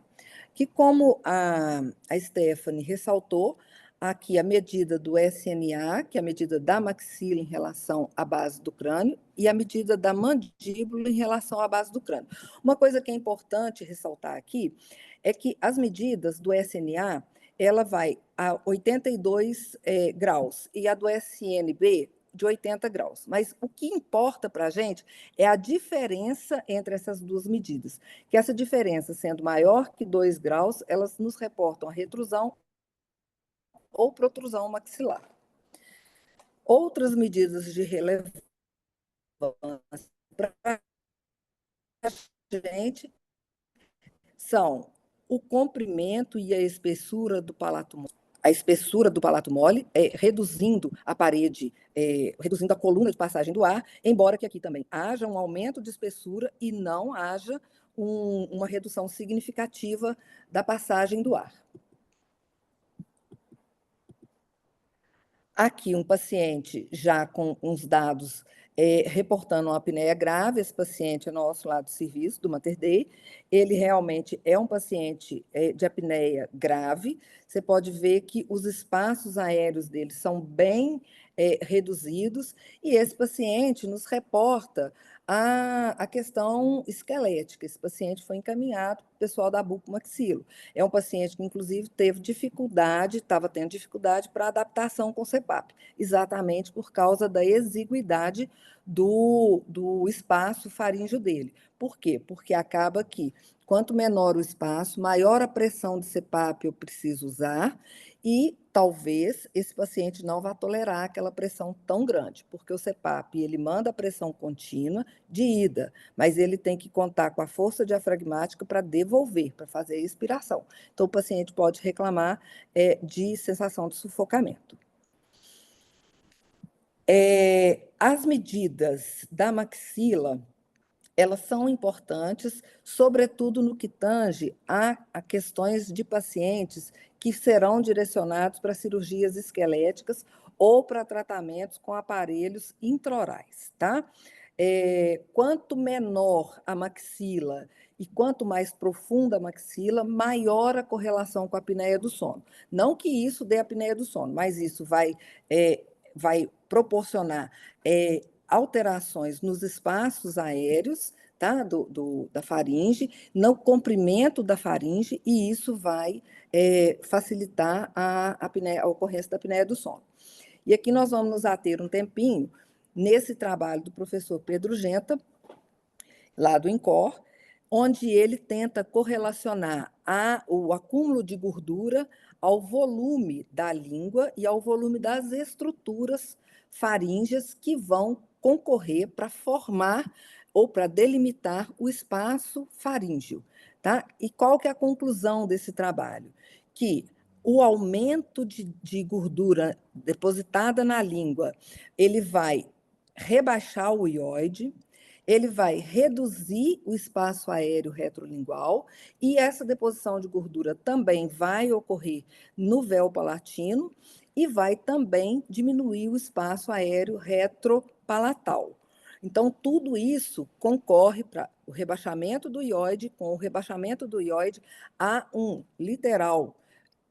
Que como a Stephanie ressaltou, aqui a medida do SNA, que é a medida da maxila em relação à base do crânio, e a medida da mandíbula em relação à base do crânio. Uma coisa que é importante ressaltar aqui é que as medidas do SNA, ela vai a 82 graus, e a do SNB de 80 graus. Mas o que importa para a gente é a diferença entre essas duas medidas, que essa diferença, sendo maior que 2 graus, elas nos reportam a retrusão ou protrusão maxilar. Outras medidas de relevância para a gente são o comprimento e a espessura do palato mole. A espessura do palato mole, reduzindo a parede, reduzindo a coluna de passagem do ar, embora que aqui também haja um aumento de espessura e não haja uma redução significativa da passagem do ar. Aqui, um paciente já com uns dados reportando uma apneia grave. Esse paciente é nosso lá do serviço, do Mater Dei. Ele realmente é um paciente de apneia grave. Você pode ver que os espaços aéreos dele são bem reduzidos, e esse paciente nos reporta a questão esquelética. Esse paciente foi encaminhado para o pessoal da bucomaxilo. É um paciente que, inclusive, estava tendo dificuldade para adaptação com o CPAP, exatamente por causa da exiguidade do espaço faríngeo dele. Por quê? Porque acaba que, quanto menor o espaço, maior a pressão de CPAP eu preciso usar, e talvez esse paciente não vá tolerar aquela pressão tão grande, porque o CPAP ele manda a pressão contínua de ida, mas ele tem que contar com a força diafragmática para devolver, para fazer a expiração. Então, o paciente pode reclamar de sensação de sufocamento. As medidas da maxila, elas são importantes, sobretudo no que tange a questões de pacientes que serão direcionados para cirurgias esqueléticas ou para tratamentos com aparelhos intraorais, tá? Quanto menor a maxila e quanto mais profunda a maxila, maior a correlação com a apneia do sono. Não que isso dê apneia do sono, mas isso vai proporcionar alterações nos espaços aéreos, tá? Da faringe, no comprimento da faringe, e isso vai facilitar a ocorrência da apneia do sono. E aqui nós vamos nos ater um tempinho nesse trabalho do professor Pedro Genta, lá do INCOR, onde ele tenta correlacionar o acúmulo de gordura ao volume da língua e ao volume das estruturas faríngeas que vão concorrer para formar ou para delimitar o espaço faríngeo, tá? E qual que é a conclusão desse trabalho? Que o aumento de gordura depositada na língua, ele vai rebaixar o ióide, ele vai reduzir o espaço aéreo retrolingual, e essa deposição de gordura também vai ocorrer no véu palatino e vai também diminuir o espaço aéreo retropalatal. Então, tudo isso concorre para o rebaixamento do ióide, com o rebaixamento do ióide a um literal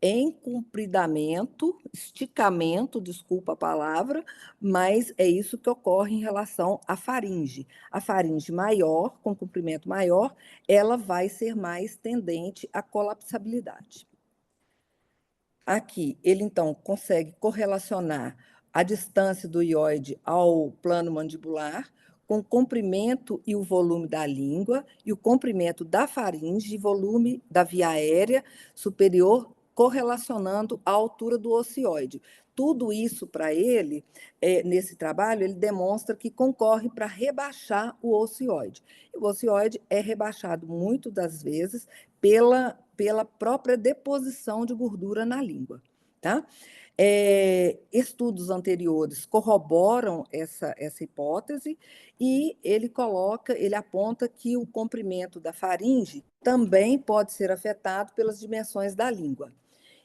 encumpridamento, esticamento, desculpa a palavra, mas é isso que ocorre em relação à faringe. A faringe maior, com comprimento maior, ela vai ser mais tendente à colapsabilidade. Aqui, ele, então, consegue correlacionar a distância do ióide ao plano mandibular com o comprimento e o volume da língua, e o comprimento da faringe e volume da via aérea superior, correlacionando a altura do ocioide. Tudo isso, para ele, nesse trabalho, ele demonstra que concorre para rebaixar o ocioide. E o ocioide é rebaixado, muitas das vezes, pela própria deposição de gordura na língua, tá? Estudos anteriores corroboram essa hipótese, e ele aponta que o comprimento da faringe também pode ser afetado pelas dimensões da língua.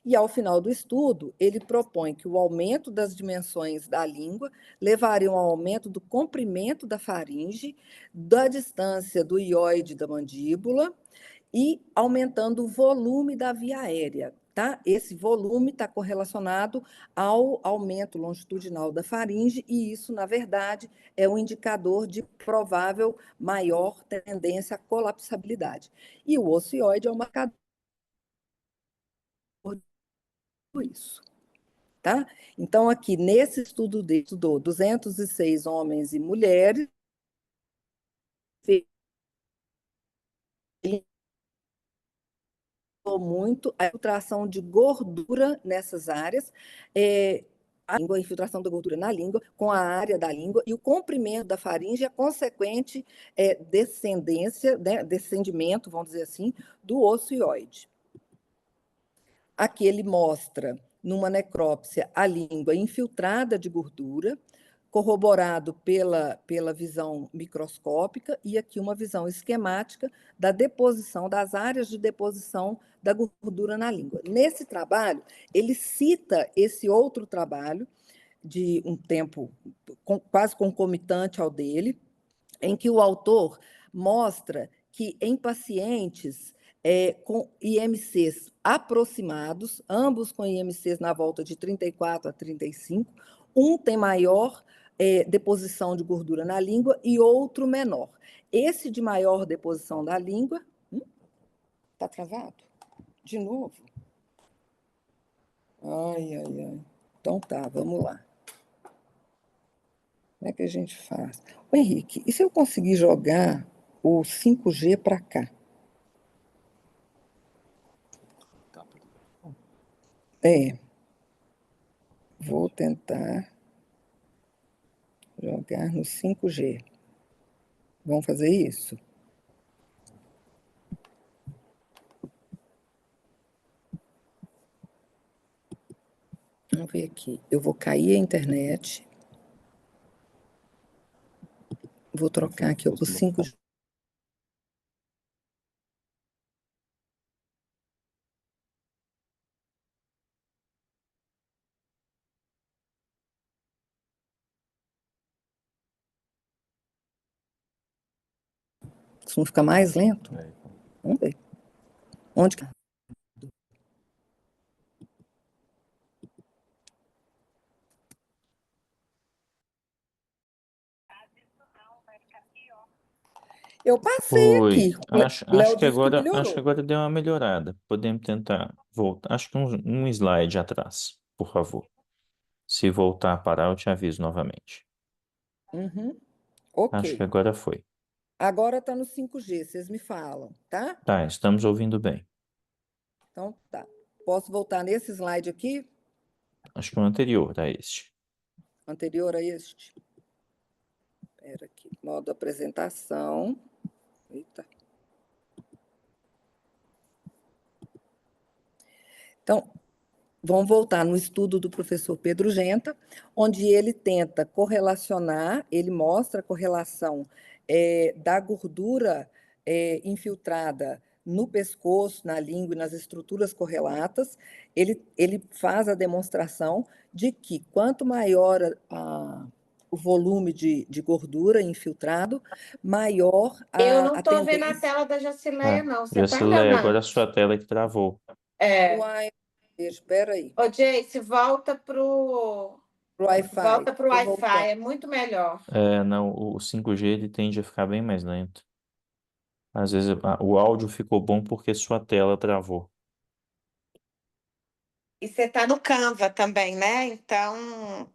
E, ao final do estudo, ele propõe que o aumento das dimensões da língua levaria ao aumento do comprimento da faringe, da distância do ióide da mandíbula, e aumentando o volume da via aérea, tá? Esse volume está correlacionado ao aumento longitudinal da faringe, e isso, na verdade, é um indicador de provável maior tendência à colapsabilidade. E o ocioide é um marcador isso, tá? Então, aqui, nesse estudo dele, estudou 206 homens e mulheres, ele muito a infiltração de gordura nessas áreas, a infiltração da gordura na língua, com a área da língua, e o comprimento da faringe, a consequente descendimento, vamos dizer assim, do ocioide. Aqui ele mostra, numa necrópsia, a língua infiltrada de gordura, corroborado pela visão microscópica, e aqui uma visão esquemática da deposição, das áreas de deposição da gordura na língua. Nesse trabalho, ele cita esse outro trabalho, de um tempo quase concomitante ao dele, em que o autor mostra que em pacientes com IMCs aproximados, ambos com IMCs na volta de 34 a 35, um tem maior deposição de gordura na língua e outro menor. Esse de maior deposição da língua... Está travado? De novo? Ai, ai, ai. Então tá, vamos lá. Como é que a gente faz? Ô, Henrique, e se eu conseguir jogar o 5G para cá? Vou tentar jogar no 5G. Vamos fazer isso? Vamos ver aqui. Eu vou cair a internet. Vou trocar aqui o 5G. Se não ficar mais lento? Vamos ver. Onde que... Eu passei aqui. Acho Léo que disse que agora melhorou. deu uma melhorada. Podemos tentar voltar. Acho que um slide atrás, por favor. Se voltar a parar, eu te aviso novamente. Uhum. Acho que Ok. agora foi. Agora está no 5G, vocês me falam, tá? Tá, estamos ouvindo bem. Então tá. Posso voltar nesse slide aqui, Acho que o anterior a este. anterior a este? Espera aqui. Modo apresentação. Eita. Então, vamos voltar no estudo do professor Pedro Genta, onde ele tenta correlacionar, ele mostra a correlação da gordura infiltrada no pescoço, na língua e nas estruturas correlatas. Ele faz a demonstração de que quanto maior o volume de gordura infiltrado, maior Eu não a estou vendo a tendência... tela da Jacileia, não. Você está Jacileia, enganando. agora a sua tela que travou. Uai, espera aí. Ô, Jace, volta pro Wi-Fi. Wi-Fi, é muito melhor. Não, o 5G ele tende a ficar bem mais lento. Às vezes o áudio ficou bom porque sua tela travou. E você está no Canva também, né? Então,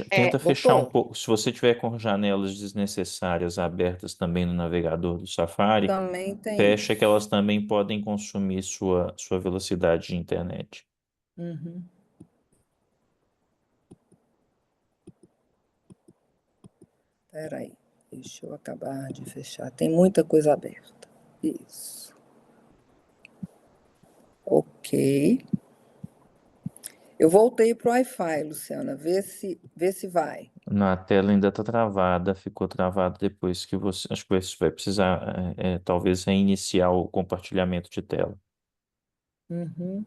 Tenta fechar um voltou? pouco. Se você tiver com janelas desnecessárias abertas também no navegador do Safari, Também tem fecha que isso. elas também podem consumir sua velocidade de internet. Uhum. Espera aí, deixa eu acabar de fechar. Tem muita coisa aberta. Isso. Ok. Eu voltei para o Wi-Fi, Luciana. Vê se vai. A tela ainda está travada, ficou travada depois que você. Acho que você vai precisar, talvez, reiniciar o compartilhamento de tela. Uhum.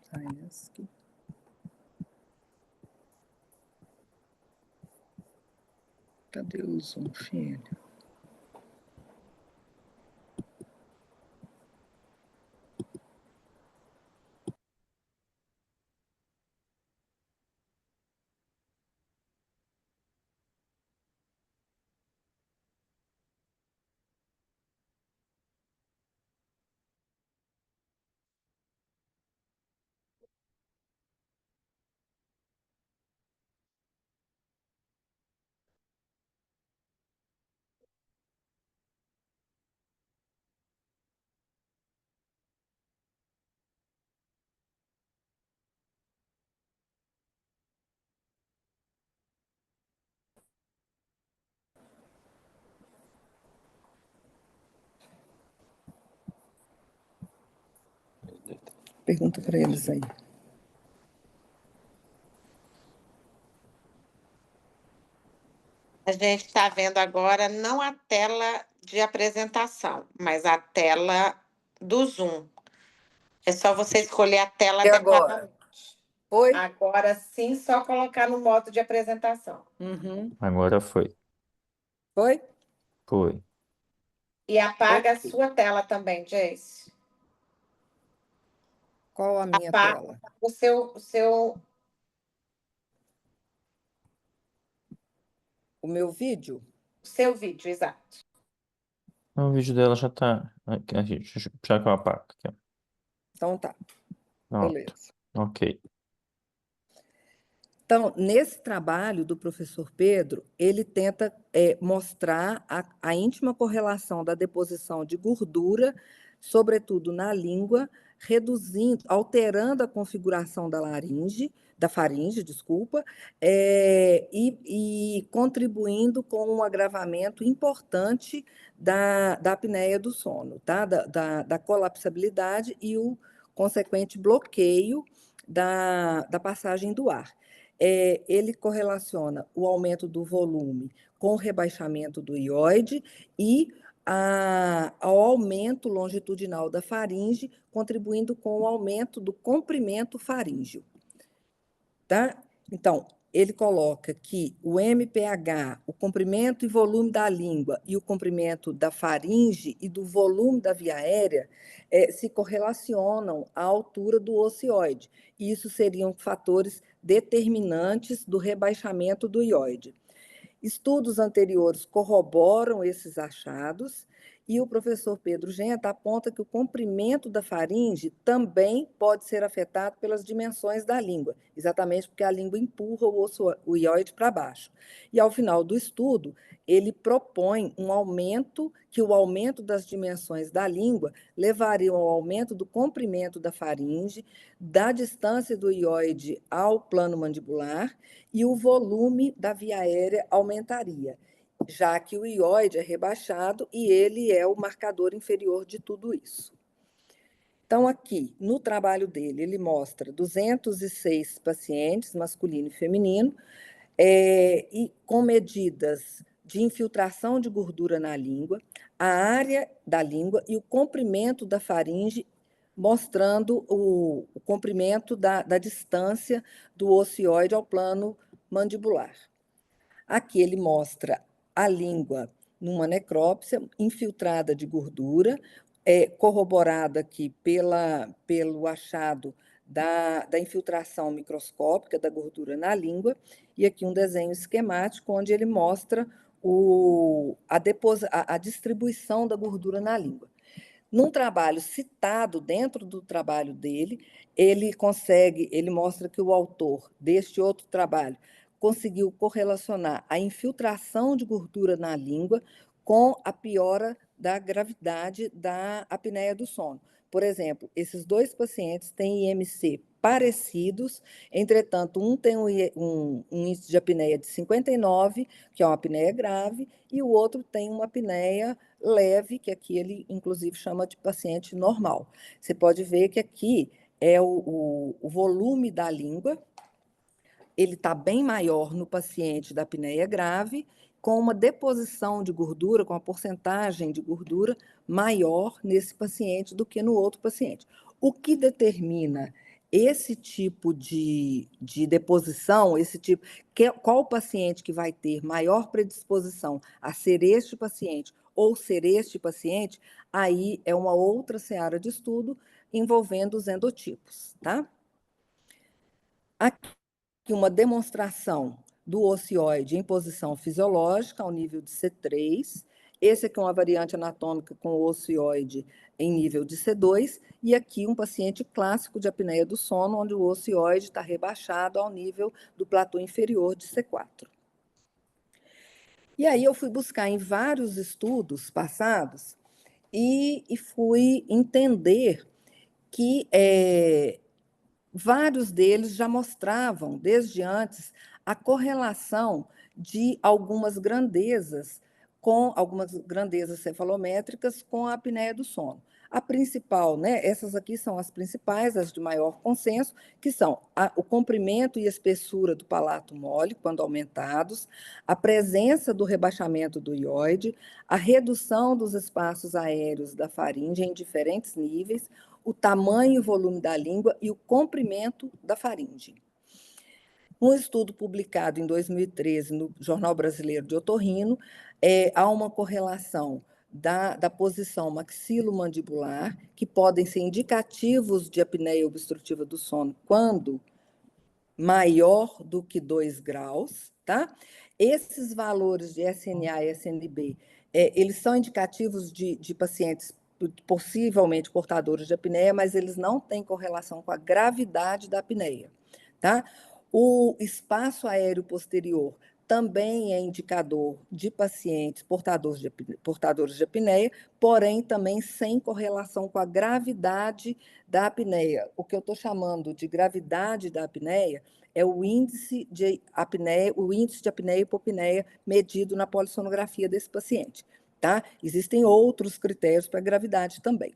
Sainsky. Cadê o Zoom, filho? Pergunta para eles aí. a gente está vendo agora não a tela de apresentação, mas a tela do Zoom. É só você escolher a tela E adequada. agora? Oi? Agora sim, só colocar no modo de apresentação. Uhum. Agora foi. Foi? Foi. E apaga a Ok. sua tela também, Jace. Qual a minha Apaga tela? o seu O meu vídeo? vídeo, exato. O vídeo dela já tá. Aqui, já que eu apago. Aqui, ó. Então tá, Pronto. beleza. Ok. Então, nesse trabalho do professor Pedro, ele tenta mostrar a íntima correlação da deposição de gordura, sobretudo na língua, reduzindo, alterando a configuração da faringe, desculpa, e contribuindo com um agravamento importante da apneia do sono, tá? Da colapsabilidade e o consequente bloqueio da passagem do ar. Ele correlaciona o aumento do volume com o rebaixamento do ióide e ao aumento longitudinal da faringe, contribuindo com o aumento do comprimento faríngeo. Tá? Então, ele coloca que o MPH, o comprimento e volume da língua e o comprimento da faringe e do volume da via aérea se correlacionam à altura do ocioide. E isso seriam fatores determinantes do rebaixamento do ióide. Estudos anteriores corroboram esses achados e o professor Pedro Genta aponta que o comprimento da faringe também pode ser afetado pelas dimensões da língua, exatamente porque a língua empurra o ióide para baixo. E ao final do estudo, ele propõe que o aumento das dimensões da língua levaria ao aumento do comprimento da faringe, da distância do ióide ao plano mandibular e o volume da via aérea aumentaria, já que o ióide é rebaixado e ele é o marcador inferior de tudo isso. Então, aqui, no trabalho dele, ele mostra 206 pacientes, masculino e feminino, e com medidas de infiltração de gordura na língua, a área da língua e o comprimento da faringe, mostrando o comprimento da distância do ocioide ao plano mandibular. Aqui ele mostra a língua numa necrópsia infiltrada de gordura, corroborada aqui pelo achado da infiltração microscópica da gordura na língua, e aqui um desenho esquemático onde ele mostra a distribuição da gordura na língua. Num trabalho citado dentro do trabalho dele, ele mostra que o autor deste outro trabalho conseguiu correlacionar a infiltração de gordura na língua com a piora da gravidade da apneia do sono. Por exemplo, esses dois pacientes têm IMC parecidos, entretanto, um tem um índice de apneia de 59, que é uma apneia grave, e o outro tem uma apneia leve, que aqui ele, inclusive, chama de paciente normal. Você pode ver que aqui é o volume da língua, ele está bem maior no paciente da apneia grave, com uma deposição de gordura, com a porcentagem de gordura maior nesse paciente do que no outro paciente. O que determina esse tipo de deposição, qual o paciente que vai ter maior predisposição a ser este paciente ou ser este paciente, aí é uma outra seara de estudo envolvendo os endotipos, tá? Aqui uma demonstração do ocioide em posição fisiológica ao nível de C3. Esse aqui é uma variante anatômica com o ocioide em nível de C2, e aqui um paciente clássico de apneia do sono, onde o ocioide está rebaixado ao nível do platô inferior de C4. E aí eu fui buscar em vários estudos passados e fui entender que vários deles já mostravam, desde antes, a correlação de algumas grandezas com algumas grandezas cefalométricas com a apneia do sono. A principal, né, essas aqui são as principais, as de maior consenso, que são o comprimento e espessura do palato mole, quando aumentados, a presença do rebaixamento do ióide, a redução dos espaços aéreos da faringe em diferentes níveis, o tamanho e volume da língua e o comprimento da faringe. Um estudo publicado em 2013 no Jornal Brasileiro de Otorrino, há uma correlação da posição maxilomandibular, que podem ser indicativos de apneia obstrutiva do sono quando maior do que 2 graus, tá? Esses valores de SNA e SNB, eles são indicativos de pacientes possivelmente portadores de apneia, mas eles não têm correlação com a gravidade da apneia, tá? O espaço aéreo posterior também é indicador de pacientes portadores de apneia, porém também sem correlação com a gravidade da apneia. O que eu estou chamando de gravidade da apneia é o índice de apneia e hipopneia medido na polissonografia desse paciente, tá? Existem outros critérios para gravidade também.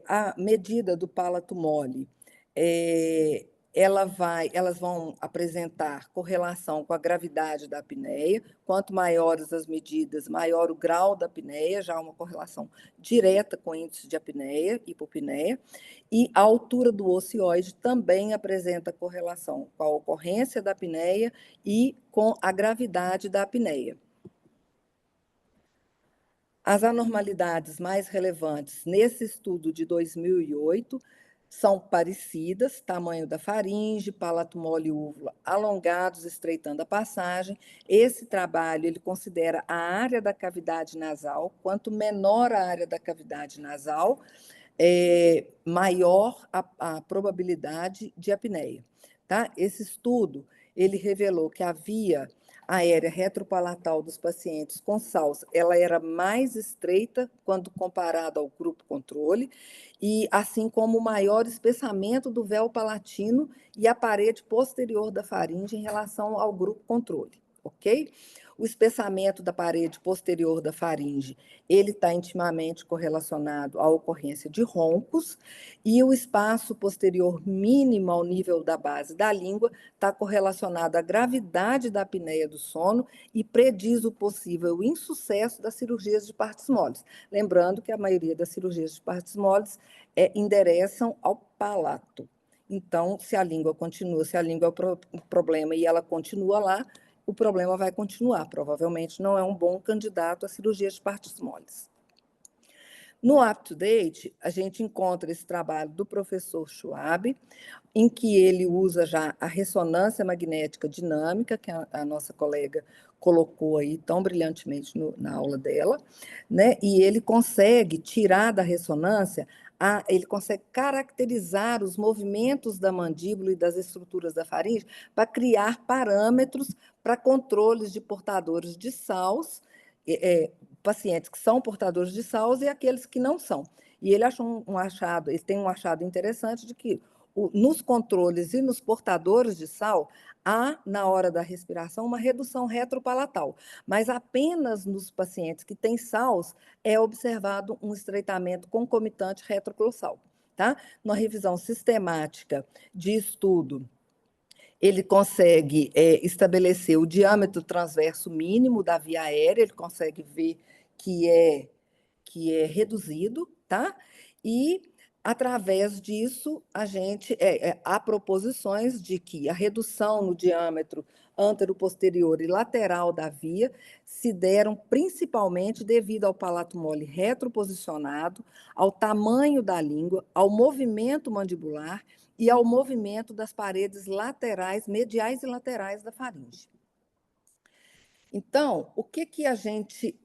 A medida do palato mole, elas vão apresentar correlação com a gravidade da apneia. Quanto maiores as medidas, maior o grau da apneia, já há uma correlação direta com o índice de apneia, hipopneia. E a altura do ocioide também apresenta correlação com a ocorrência da apneia e com a gravidade da apneia. As anormalidades mais relevantes nesse estudo de 2008 são parecidas: tamanho da faringe, palato mole e úvula alongados, estreitando a passagem. Esse trabalho ele considera a área da cavidade nasal. Quanto menor a área da cavidade nasal, maior a probabilidade de apneia, tá? Esse estudo ele revelou que a via aérea retropalatal dos pacientes com SALS, ela era mais estreita quando comparada ao grupo controle, e assim como o maior espessamento do véu palatino e a parede posterior da faringe em relação ao grupo controle, ok? O espessamento da parede posterior da faringe, ele está intimamente correlacionado à ocorrência de roncos, e o espaço posterior mínimo ao nível da base da língua está correlacionado à gravidade da apneia do sono e prediz o possível insucesso das cirurgias de partes moles. Lembrando que a maioria das cirurgias de partes moles endereçam ao palato. Então, se a língua é o problema e ela continua lá, o problema vai continuar. Provavelmente não é um bom candidato a cirurgia de partes moles. No UpToDate, a gente encontra esse trabalho do professor Schwab, em que ele usa já a ressonância magnética dinâmica, que a nossa colega colocou aí tão brilhantemente na aula dela, né? E ele consegue tirar da ressonância, ele consegue caracterizar os movimentos da mandíbula e das estruturas da faringe para criar parâmetros para controles de portadores de SALS, pacientes que são portadores de SALS e aqueles que não são. E ele achou ele tem um achado interessante de que nos controles e nos portadores de SAL, há, na hora da respiração, uma redução retropalatal, mas apenas nos pacientes que têm SALS é observado um estreitamento concomitante retroglossal, tá? Numa revisão sistemática de estudo, ele consegue estabelecer o diâmetro transverso mínimo da via aérea, ele consegue ver que é reduzido, tá? E, através disso, há proposições de que a redução no diâmetro antero-posterior e lateral da via se deram principalmente devido ao palato mole retroposicionado, ao tamanho da língua, ao movimento mandibular e ao movimento das paredes laterais, mediais e laterais da faringe. Então, o que a gente,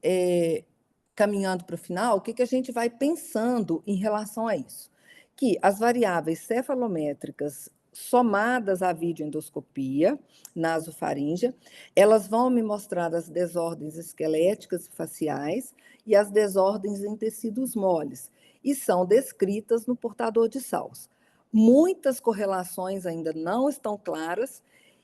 caminhando para o final, o que a gente vai pensando em relação a isso? Que as variáveis cefalométricas somadas à videoendoscopia nasofaríngea, elas vão me mostrar as desordens esqueléticas e faciais e as desordens em tecidos moles, e são descritas no portador de SALS. Muitas correlações ainda não estão claras,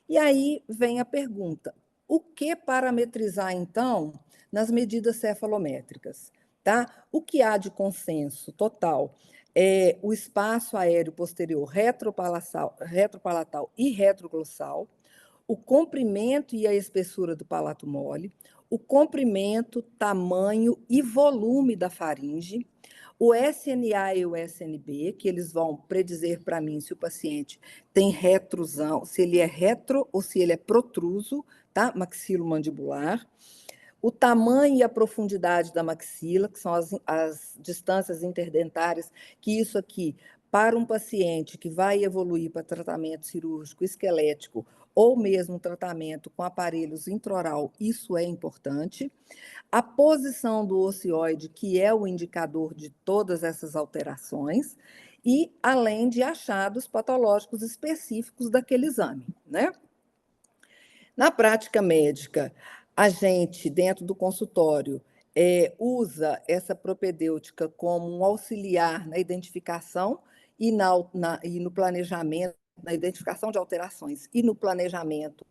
e aí vem a pergunta: o que parametrizar, então, nas medidas cefalométricas, tá? O que há de consenso total é o espaço aéreo posterior retropalatal e retroglossal, o comprimento e a espessura do palato mole, o comprimento, tamanho e volume da faringe, o SNA e o SNB, que eles vão predizer para mim se o paciente tem retrusão, se ele é retro ou se ele é protruso, tá? Maxilomandibular. O tamanho e a profundidade da maxila, que são as distâncias interdentárias, que isso aqui, para um paciente que vai evoluir para tratamento cirúrgico esquelético ou mesmo tratamento com aparelhos intraoral, isso é importante. A posição do ocioide, que é o indicador de todas essas alterações, e além de achados patológicos específicos daquele exame, né? Na prática médica, a gente, dentro do consultório, usa essa propedêutica como um auxiliar na identificação e no planejamento, na identificação de alterações e no planejamento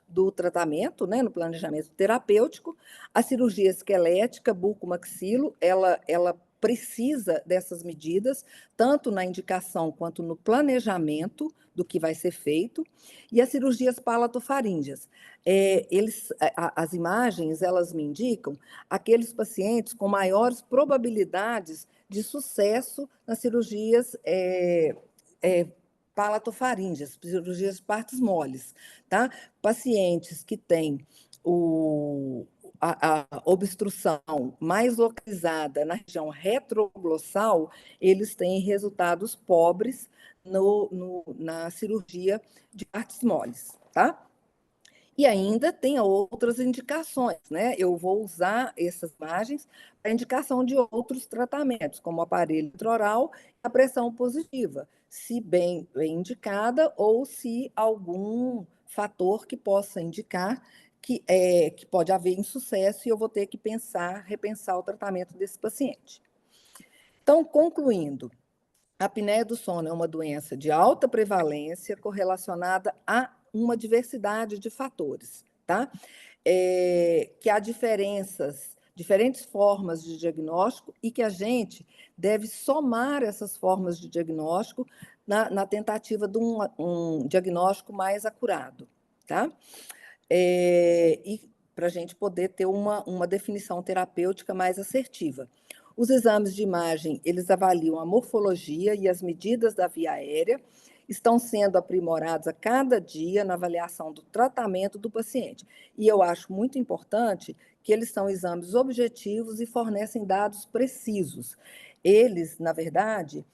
do tratamento, né, no planejamento terapêutico. A cirurgia esquelética, bucomaxilo, ela precisa dessas medidas, tanto na indicação quanto no planejamento do que vai ser feito. E as cirurgias palatofaríngeas, as imagens, elas me indicam aqueles pacientes com maiores probabilidades de sucesso nas cirurgias palatofaríngeas, cirurgias de partes moles, tá? Pacientes que têm a obstrução mais localizada na região retroglossal, eles têm resultados pobres na cirurgia de partes moles, tá? E ainda tem outras indicações, né? Eu vou usar essas imagens para indicação de outros tratamentos, como o aparelho intraoral e a pressão positiva, se bem indicada ou se algum fator que possa indicar que pode haver insucesso e eu vou ter que repensar o tratamento desse paciente. Então, concluindo, a apneia do sono é uma doença de alta prevalência correlacionada a uma diversidade de fatores, tá? Que há diferentes formas de diagnóstico e que a gente deve somar essas formas de diagnóstico na tentativa de um diagnóstico mais acurado, tá? E para a gente poder ter uma definição terapêutica mais assertiva. Os exames de imagem, eles avaliam a morfologia e as medidas da via aérea, estão sendo aprimorados a cada dia na avaliação do tratamento do paciente. E eu acho muito importante que eles são exames objetivos e fornecem dados precisos. Eles, na verdade,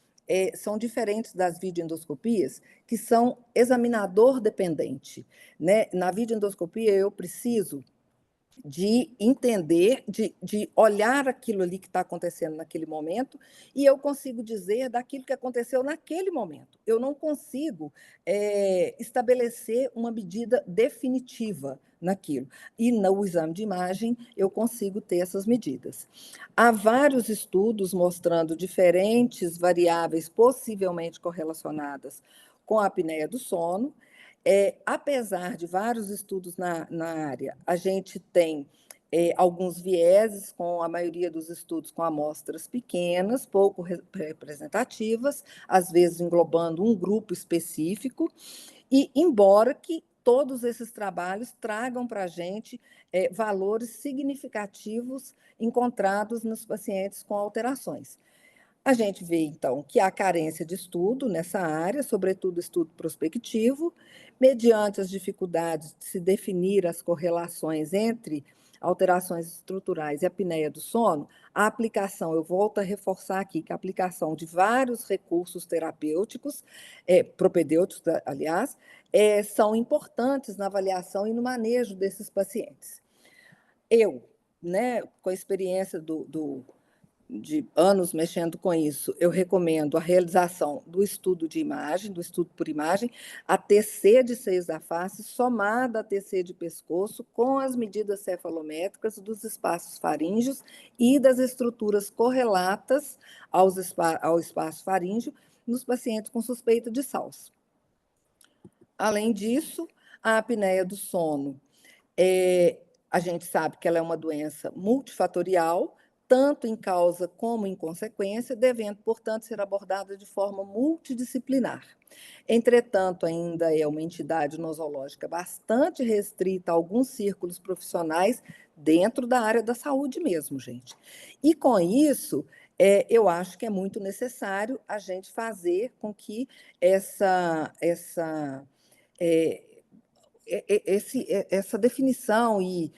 são diferentes das videoendoscopias, que são examinador dependente, né? Na videoendoscopia, eu preciso de entender, de olhar aquilo ali que está acontecendo naquele momento, e eu consigo dizer daquilo que aconteceu naquele momento. Eu não consigo estabelecer uma medida definitiva naquilo. E no exame de imagem, eu consigo ter essas medidas. Há vários estudos mostrando diferentes variáveis possivelmente correlacionadas com a apneia do sono. Apesar de vários estudos na área, a gente tem alguns vieses, com a maioria dos estudos com amostras pequenas, pouco representativas, às vezes englobando um grupo específico, e embora que todos esses trabalhos tragam para a gente valores significativos encontrados nos pacientes com alterações. A gente vê, então, que há carência de estudo nessa área, sobretudo estudo prospectivo, mediante as dificuldades de se definir as correlações entre alterações estruturais e apneia do sono, a aplicação, eu volto a reforçar aqui, que a aplicação de vários recursos terapêuticos, propedêuticos, aliás, são importantes na avaliação e no manejo desses pacientes. Eu, né, com a experiência de anos mexendo com isso, eu recomendo a realização do estudo de imagem, do estudo por imagem, a TC de seios da face, somada a TC de pescoço, com as medidas cefalométricas dos espaços faríngeos e das estruturas correlatas ao espaço faríngeo nos pacientes com suspeita de SALS. Além disso, a apneia do sono A gente sabe que ela é uma doença multifatorial, tanto em causa como em consequência, devendo, portanto, ser abordada de forma multidisciplinar. Entretanto, ainda é uma entidade nosológica bastante restrita a alguns círculos profissionais dentro da área da saúde mesmo, gente. E com isso, eu acho que é muito necessário a gente fazer com que é, essa definição e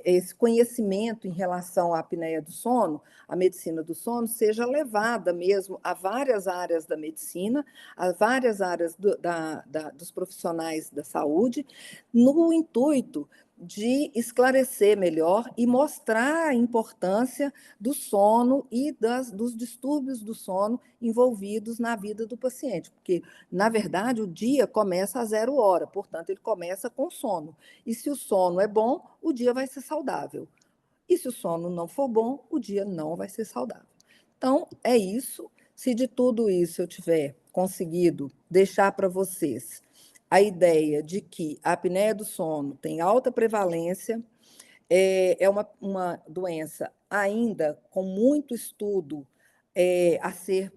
esse conhecimento em relação à apneia do sono, a medicina do sono, seja levada mesmo a várias áreas da medicina, a várias áreas dos profissionais da saúde, no intuito de esclarecer melhor e mostrar a importância do sono e dos distúrbios do sono envolvidos na vida do paciente, porque na verdade, o dia começa a 0 hora, portanto, ele começa com sono. E se o sono é bom, o dia vai ser saudável. E se o sono não for bom, o dia não vai ser saudável. Então, é isso. Se de tudo isso eu tiver conseguido deixar para vocês a ideia de que a apneia do sono tem alta prevalência, é uma doença ainda com muito estudo a ser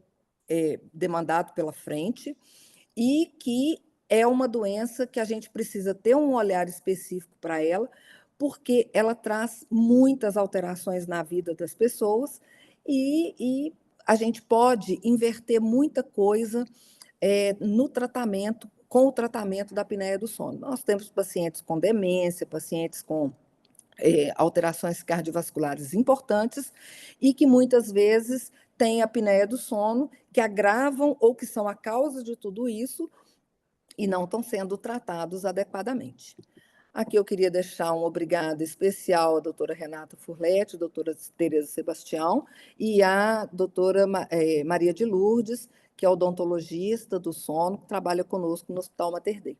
demandado pela frente, e que é uma doença que a gente precisa ter um olhar específico para ela, porque ela traz muitas alterações na vida das pessoas e a gente pode inverter muita coisa no tratamento, com o tratamento da apneia do sono. Nós temos pacientes com demência, pacientes com alterações cardiovasculares importantes e que muitas vezes têm apneia do sono, que agravam ou que são a causa de tudo isso e não estão sendo tratados adequadamente. Aqui eu queria deixar um obrigado especial à doutora Renata Furletti, doutora Tereza Sebastião e à doutora Maria de Lourdes, que é odontologista do sono, que trabalha conosco no Hospital Mater Dei,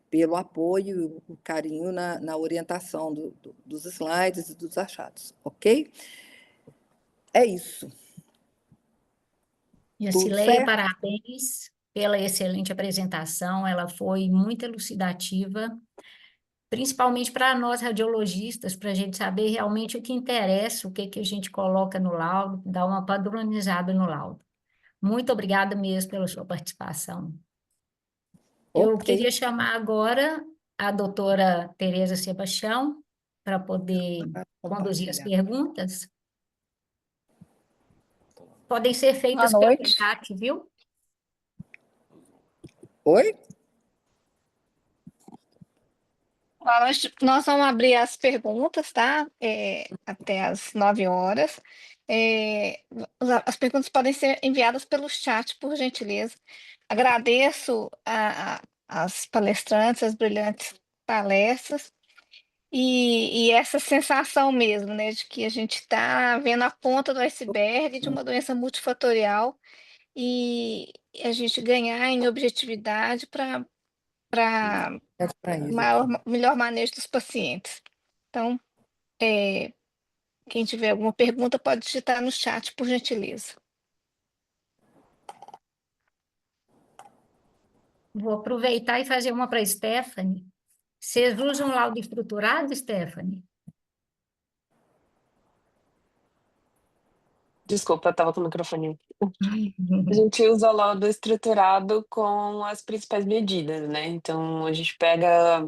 pelo apoio e o carinho na orientação dos slides e dos achados, ok? É isso. Tudo Jacileia, certo? parabéns pela excelente apresentação, ela foi muito elucidativa, principalmente para nós radiologistas, para a gente saber realmente o que interessa, o que a gente coloca no laudo, dar uma padronizada no laudo. Muito obrigada mesmo pela sua participação. Eu Ok. queria chamar agora a doutora Tereza Sebastião para poder conduzir as Compartilhar. perguntas. Podem ser Boa feitas pelo noite. chat, viu? Oi? Boa noite. Nós vamos abrir as perguntas, tá? Até às 9 horas. As perguntas podem ser enviadas pelo chat, por gentileza. Agradeço as palestrantes, as brilhantes palestras, e essa sensação mesmo, né, de que a gente está vendo a ponta do iceberg de uma doença multifatorial e a gente ganhar em objetividade para É para isso aqui. melhor manejo dos pacientes. Então, quem tiver alguma pergunta pode digitar no chat, por gentileza. Vou aproveitar e fazer uma para a Stephanie. Vocês usam laudo estruturado, Stephanie? Desculpa, eu estava com o microfone. A gente usa o laudo estruturado com as principais medidas, né? Então, a gente pega,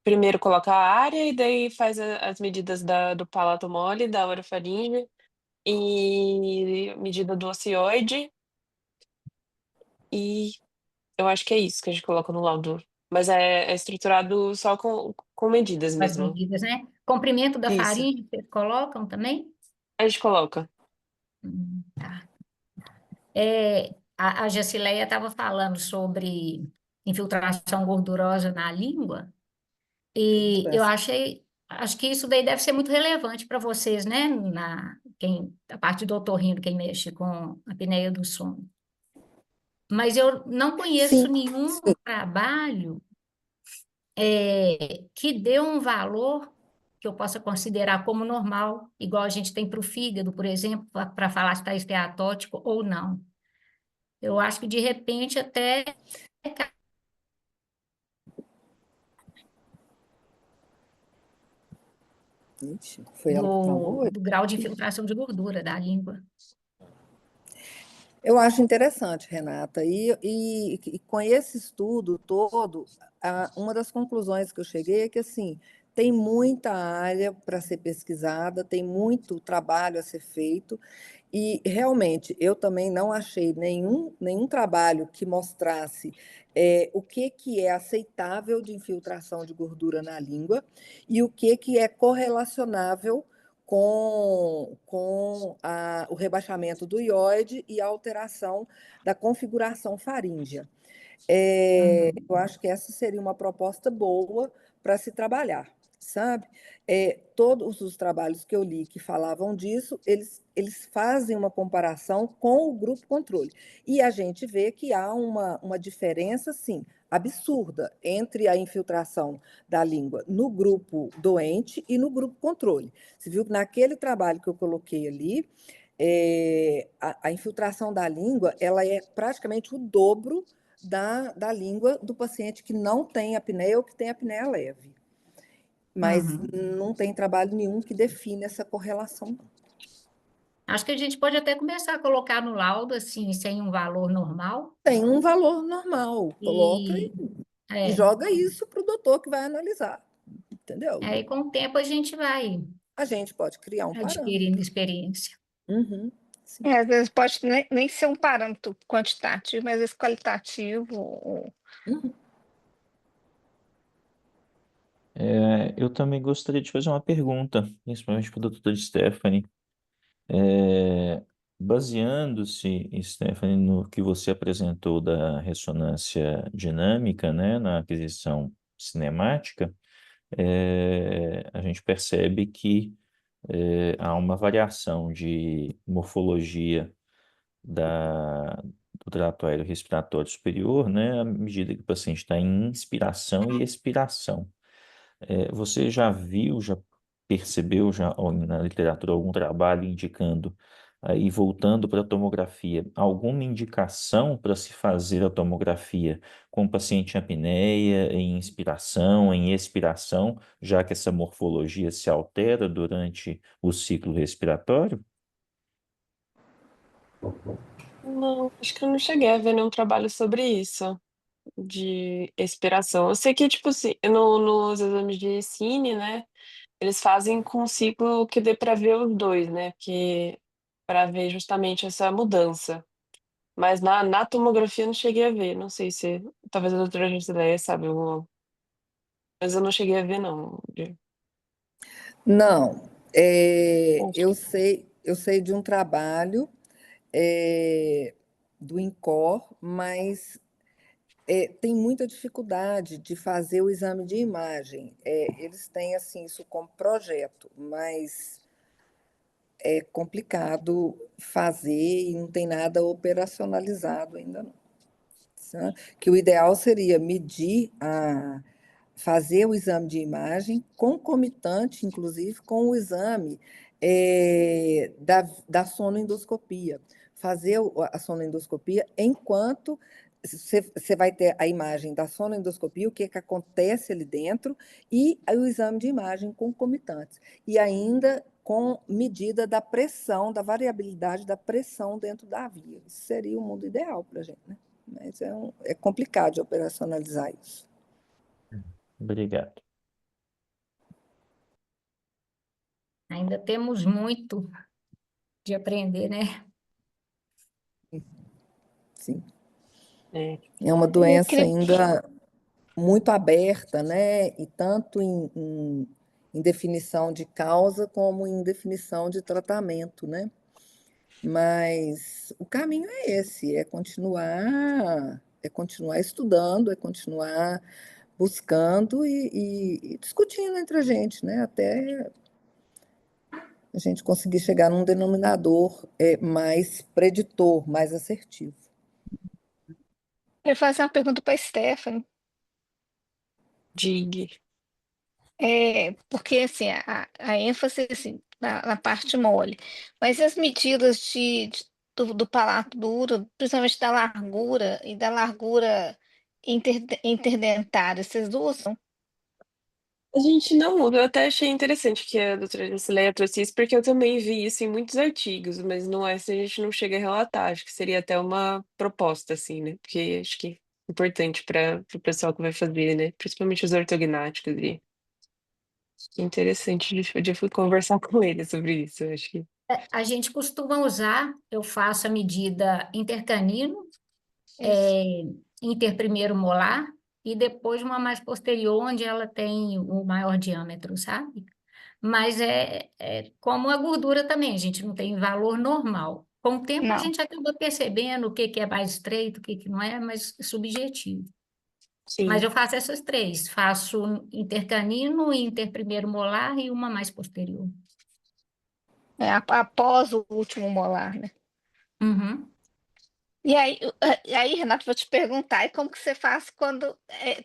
primeiro coloca a área e daí faz as medidas do palato mole, da orofaringe e medida do ocioide. E eu acho que é isso que a gente coloca no laudo. Mas é estruturado só com medidas As mesmo. medidas, né? Comprimento da Isso, faringe, vocês colocam também? a gente coloca. Tá. A Jacileia estava falando sobre infiltração gordurosa na língua, e eu acho que isso daí deve ser muito relevante para vocês, né? A parte do otorrino, quem mexe com a apneia do sono. Mas eu não conheço Sim, nenhum sim. trabalho que dê um valor que eu possa considerar como normal, igual a gente tem para o fígado, por exemplo, para falar se está esteatótico ou não. Eu acho que, de repente, até Ixi, foi ela que travou? do grau de infiltração de gordura da língua. Eu acho interessante, Renata, e com esse estudo todo, uma das conclusões que eu cheguei é que, assim, tem muita área para ser pesquisada, tem muito trabalho a ser feito, e realmente eu também não achei nenhum trabalho que mostrasse o que é aceitável de infiltração de gordura na língua e o que é correlacionável com o rebaixamento do iode e a alteração da configuração faríngea. Eu acho que essa seria uma proposta boa para se trabalhar, sabe? Todos os trabalhos que eu li que falavam disso, eles fazem uma comparação com o grupo controle. E a gente vê que há uma diferença, sim, absurda entre a infiltração da língua no grupo doente e no grupo controle. Você viu que naquele trabalho que eu coloquei ali, a infiltração da língua ela é praticamente o dobro da língua do paciente que não tem apneia ou que tem apneia leve. Mas não tem trabalho nenhum que define essa correlação. Acho que a gente pode até começar a colocar no laudo, assim, sem um valor normal. Tem um valor normal, coloca e joga isso para o doutor que vai analisar, entendeu? E com o tempo a gente vai A gente pode criar um parâmetro. adquirindo experiência. Sim. Às vezes pode nem ser um parâmetro quantitativo, mas às vezes qualitativo. Eu também gostaria de fazer uma pergunta, principalmente para a doutora Stephanie. Baseando-se, Stephanie, no que você apresentou da ressonância dinâmica, né, na aquisição cinemática, a gente percebe que há uma variação de morfologia do trato aéreo-respiratório superior, né, à medida que o paciente está em inspiração e expiração. Você já viu, já percebeu já ou na literatura algum trabalho indicando, aí voltando para a tomografia, alguma indicação para se fazer a tomografia com o paciente em apneia, em inspiração, em expiração, já que essa morfologia se altera durante o ciclo respiratório? Não, acho que eu não cheguei a ver nenhum trabalho sobre isso, de expiração. Eu sei que, tipo assim, nos exames de Cine, né, eles fazem com um ciclo que dê para ver os dois, né, que para ver justamente essa mudança. Mas na tomografia eu não cheguei a ver, não sei se, talvez a doutora Jusileia sabe alguma, mas eu não cheguei a ver, não. Não, eu sei de um trabalho do INCOR, mas tem muita dificuldade de fazer o exame de imagem. Eles têm assim isso como projeto, mas é complicado fazer e não tem nada operacionalizado ainda não. Sabe? Que o ideal seria fazer o exame de imagem concomitante, inclusive, com o exame da sonoendoscopia. Fazer a sonoendoscopia enquanto você vai ter a imagem da sonoendoscopia, o que acontece ali dentro, e o exame de imagem concomitantes. E ainda com medida da pressão, da variabilidade da pressão dentro da via. Isso seria o mundo ideal para a gente, né? Mas é complicado de operacionalizar isso. Obrigado. Ainda temos muito de aprender, né? Sim. É uma doença queria- ainda muito aberta, né? E tanto em definição de causa como em definição de tratamento, né? Mas o caminho é esse, é continuar estudando, é continuar buscando e discutindo entre a gente, né? Até a gente conseguir chegar num denominador mais preditor, mais assertivo. Queria fazer uma pergunta para a Stephanie. DIG. Porque assim, a ênfase assim, na parte mole, mas e as medidas do palato duro, principalmente da largura interdentária, vocês usam? A gente não muda. Eu até achei interessante que a doutora Jusileia trouxe isso, porque eu também vi isso em muitos artigos, mas não é se a gente não chega a relatar. Acho que seria até uma proposta, assim, né? Porque acho que é importante para o pessoal que vai fazer, né? Principalmente os ortognáticos. E é interessante de conversar com ele sobre isso. Eu acho que. A gente costuma usar, eu faço a medida intercanino, Isso. interprimeiro molar, e depois uma mais posterior, onde ela tem o maior diâmetro, sabe? Mas é como a gordura também, a gente não tem valor normal. Com o tempo, a Não, gente acaba percebendo o que que é mais estreito, o que que não é, mas é subjetivo. Mas Sim. eu faço essas três, faço intercanino, interprimeiro molar e uma mais posterior. após o último molar, né? Uhum. E aí, Renato, vou te perguntar, e como que você faz quando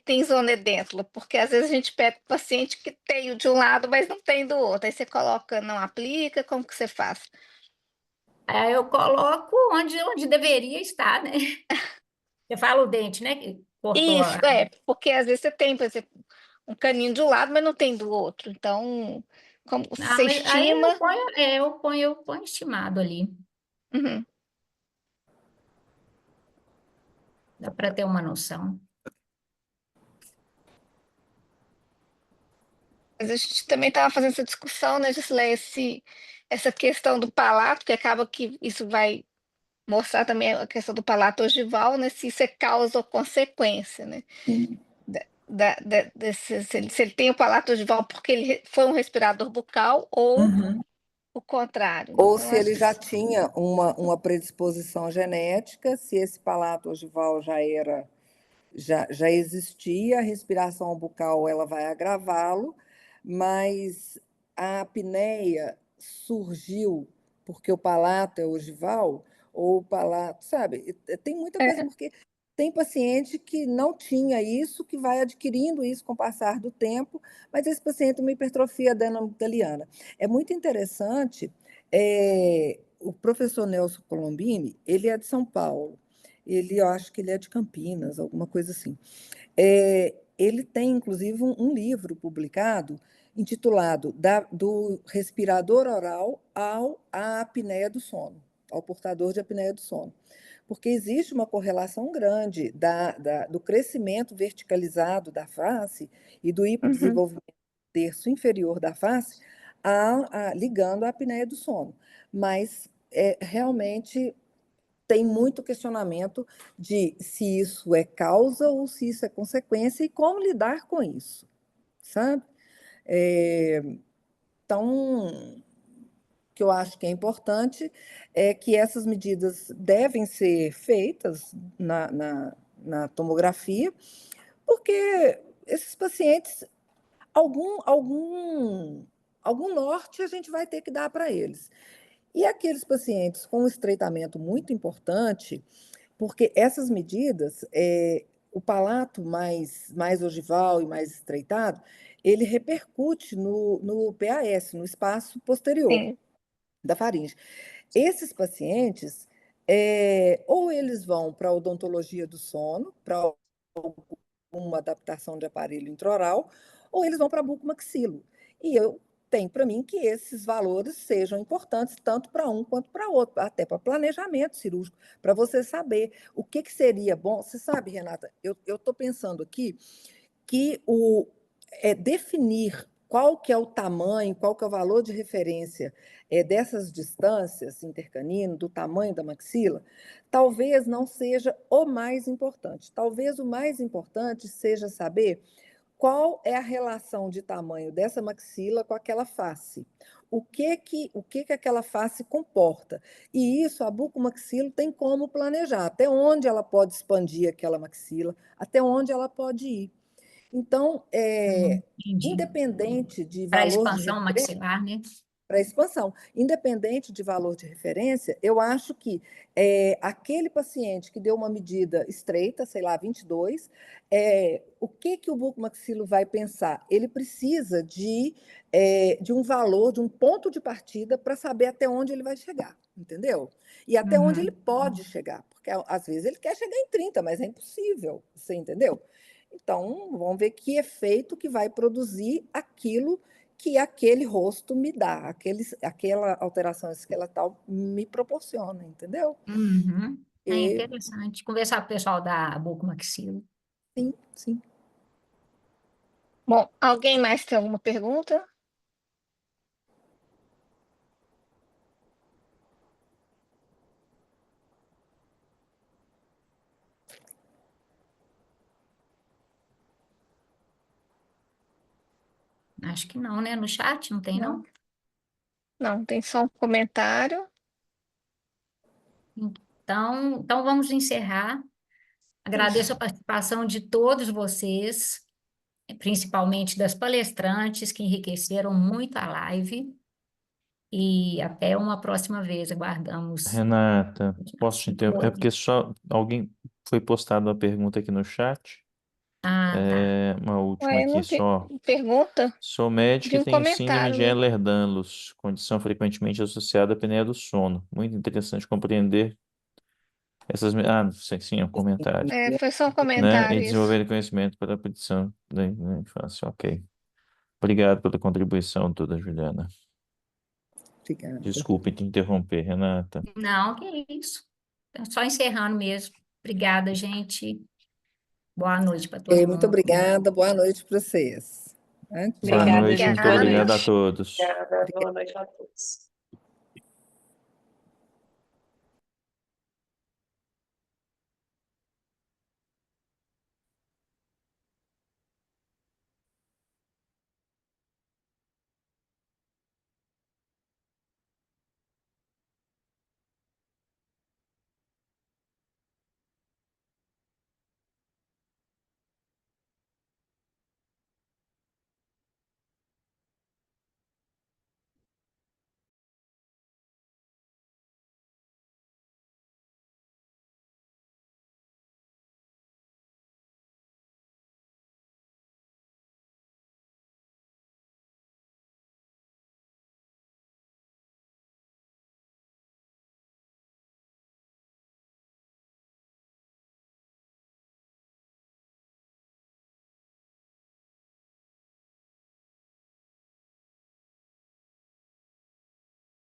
tem zonedêntula? Porque às vezes a gente pega o paciente que tem o de um lado, mas não tem do outro. Aí você coloca, não aplica, como que você faz? Aí eu coloco onde deveria estar, né? Você fala o dente, né? Que cortou Isso, porque às vezes você tem, por exemplo, um caninho de um lado, mas não tem do outro. Então, como Ah, você mas aí eu estima? ponho, eu ponho estimado ali. Uhum. Dá para ter uma noção. Mas a gente também estava fazendo essa discussão, né, Gisele, essa questão do palato, que acaba que isso vai mostrar também a questão do palato ogival, né, se isso é causa ou consequência, né? Se ele tem o palato ogival porque ele foi um respirador bucal ou Uhum. o contrário, né? Ou Então, se acho ele que já tinha uma predisposição genética, se esse palato ogival já existia, a respiração bucal ela vai agravá-lo, mas a apneia surgiu porque o palato é ogival, ou o palato, sabe? Tem muita coisa, é, porque tem paciente que não tinha isso, que vai adquirindo isso com o passar do tempo, mas esse paciente tem uma hipertrofia adenomigdaliana. É muito interessante, o professor Nelson Colombini, ele é de São Paulo, eu acho que ele é de Campinas, alguma coisa assim. Ele tem, inclusive, um livro publicado intitulado Do respirador oral à apneia do sono, ao portador de apneia do sono. Porque existe uma correlação grande do crescimento verticalizado da face e do uhum, hipodesenvolvimento do terço inferior da face ligando à apneia do sono. Mas realmente tem muito questionamento de se isso é causa ou se isso é consequência e como lidar com isso, sabe? Então, o que eu acho que é importante é que essas medidas devem ser feitas na tomografia, porque esses pacientes, algum norte a gente vai ter que dar para eles. E aqueles pacientes com um estreitamento muito importante, porque essas medidas, o palato mais ogival e mais estreitado, ele repercute no PAS, no espaço posterior sim, da faringe. Esses pacientes, ou eles vão para a odontologia do sono, para uma adaptação de aparelho intraoral, ou eles vão para bucomaxilo. E eu tenho para mim que esses valores sejam importantes tanto para um quanto para outro, até para planejamento cirúrgico, para você saber o que seria bom. Você sabe, Renata, eu estou pensando aqui que definir qual que é o tamanho, qual que é o valor de referência dessas distâncias intercanino, do tamanho da maxila, talvez não seja o mais importante. Talvez o mais importante seja saber qual é a relação de tamanho dessa maxila com aquela face. O que aquela face comporta. E isso a bucomaxilo tem como planejar, até onde ela pode expandir aquela maxila, até onde ela pode ir. Então, Entendi. independente de Para valor de expansão referência, maxilar, né? para expansão, independente de valor de referência, eu acho que aquele paciente que deu uma medida estreita, sei lá, 22, o que o bucomaxilo vai pensar? Ele precisa de um valor, de um ponto de partida para saber até onde ele vai chegar, entendeu? E até onde ele Uhum. pode chegar, porque às vezes ele quer chegar em 30, mas é impossível, você entendeu? Então, vamos ver que efeito que vai produzir aquilo que aquele rosto me dá, aquela alteração esqueletal me proporciona, entendeu? Uhum. É E, interessante. Conversar com o pessoal da bucomaxilo. sim, sim. Bom, alguém mais tem alguma pergunta? Acho que não, né? No chat não tem, não? Não, tem só um comentário. Então vamos encerrar. Agradeço a participação de todos vocês, principalmente das palestrantes que enriqueceram muito a live. E até uma próxima vez, aguardamos. Renata, posso te interromper? É porque só alguém foi postado uma pergunta aqui no chat. Ah, tá. Uma última Ué, eu aqui não vi só. pergunta Sou médico de e um tenho síndrome comentário de mesmo. Ehlers-Danlos, condição frequentemente associada à apneia do sono. Muito interessante compreender essas. Ah, sim, é um comentário. Foi só um Né? comentário E isso. desenvolver conhecimento para a predição da infância. Ok. Obrigado pela contribuição toda, Juliana. Obrigada. Desculpe te interromper, Renata. Não, que isso. Só encerrando mesmo. Obrigada, gente. Boa noite para todo Muito mundo. obrigada, boa noite para vocês. Né? Boa Obrigada, noite, gente. muito Boa obrigado a noite. todos. Obrigada, boa noite a todos.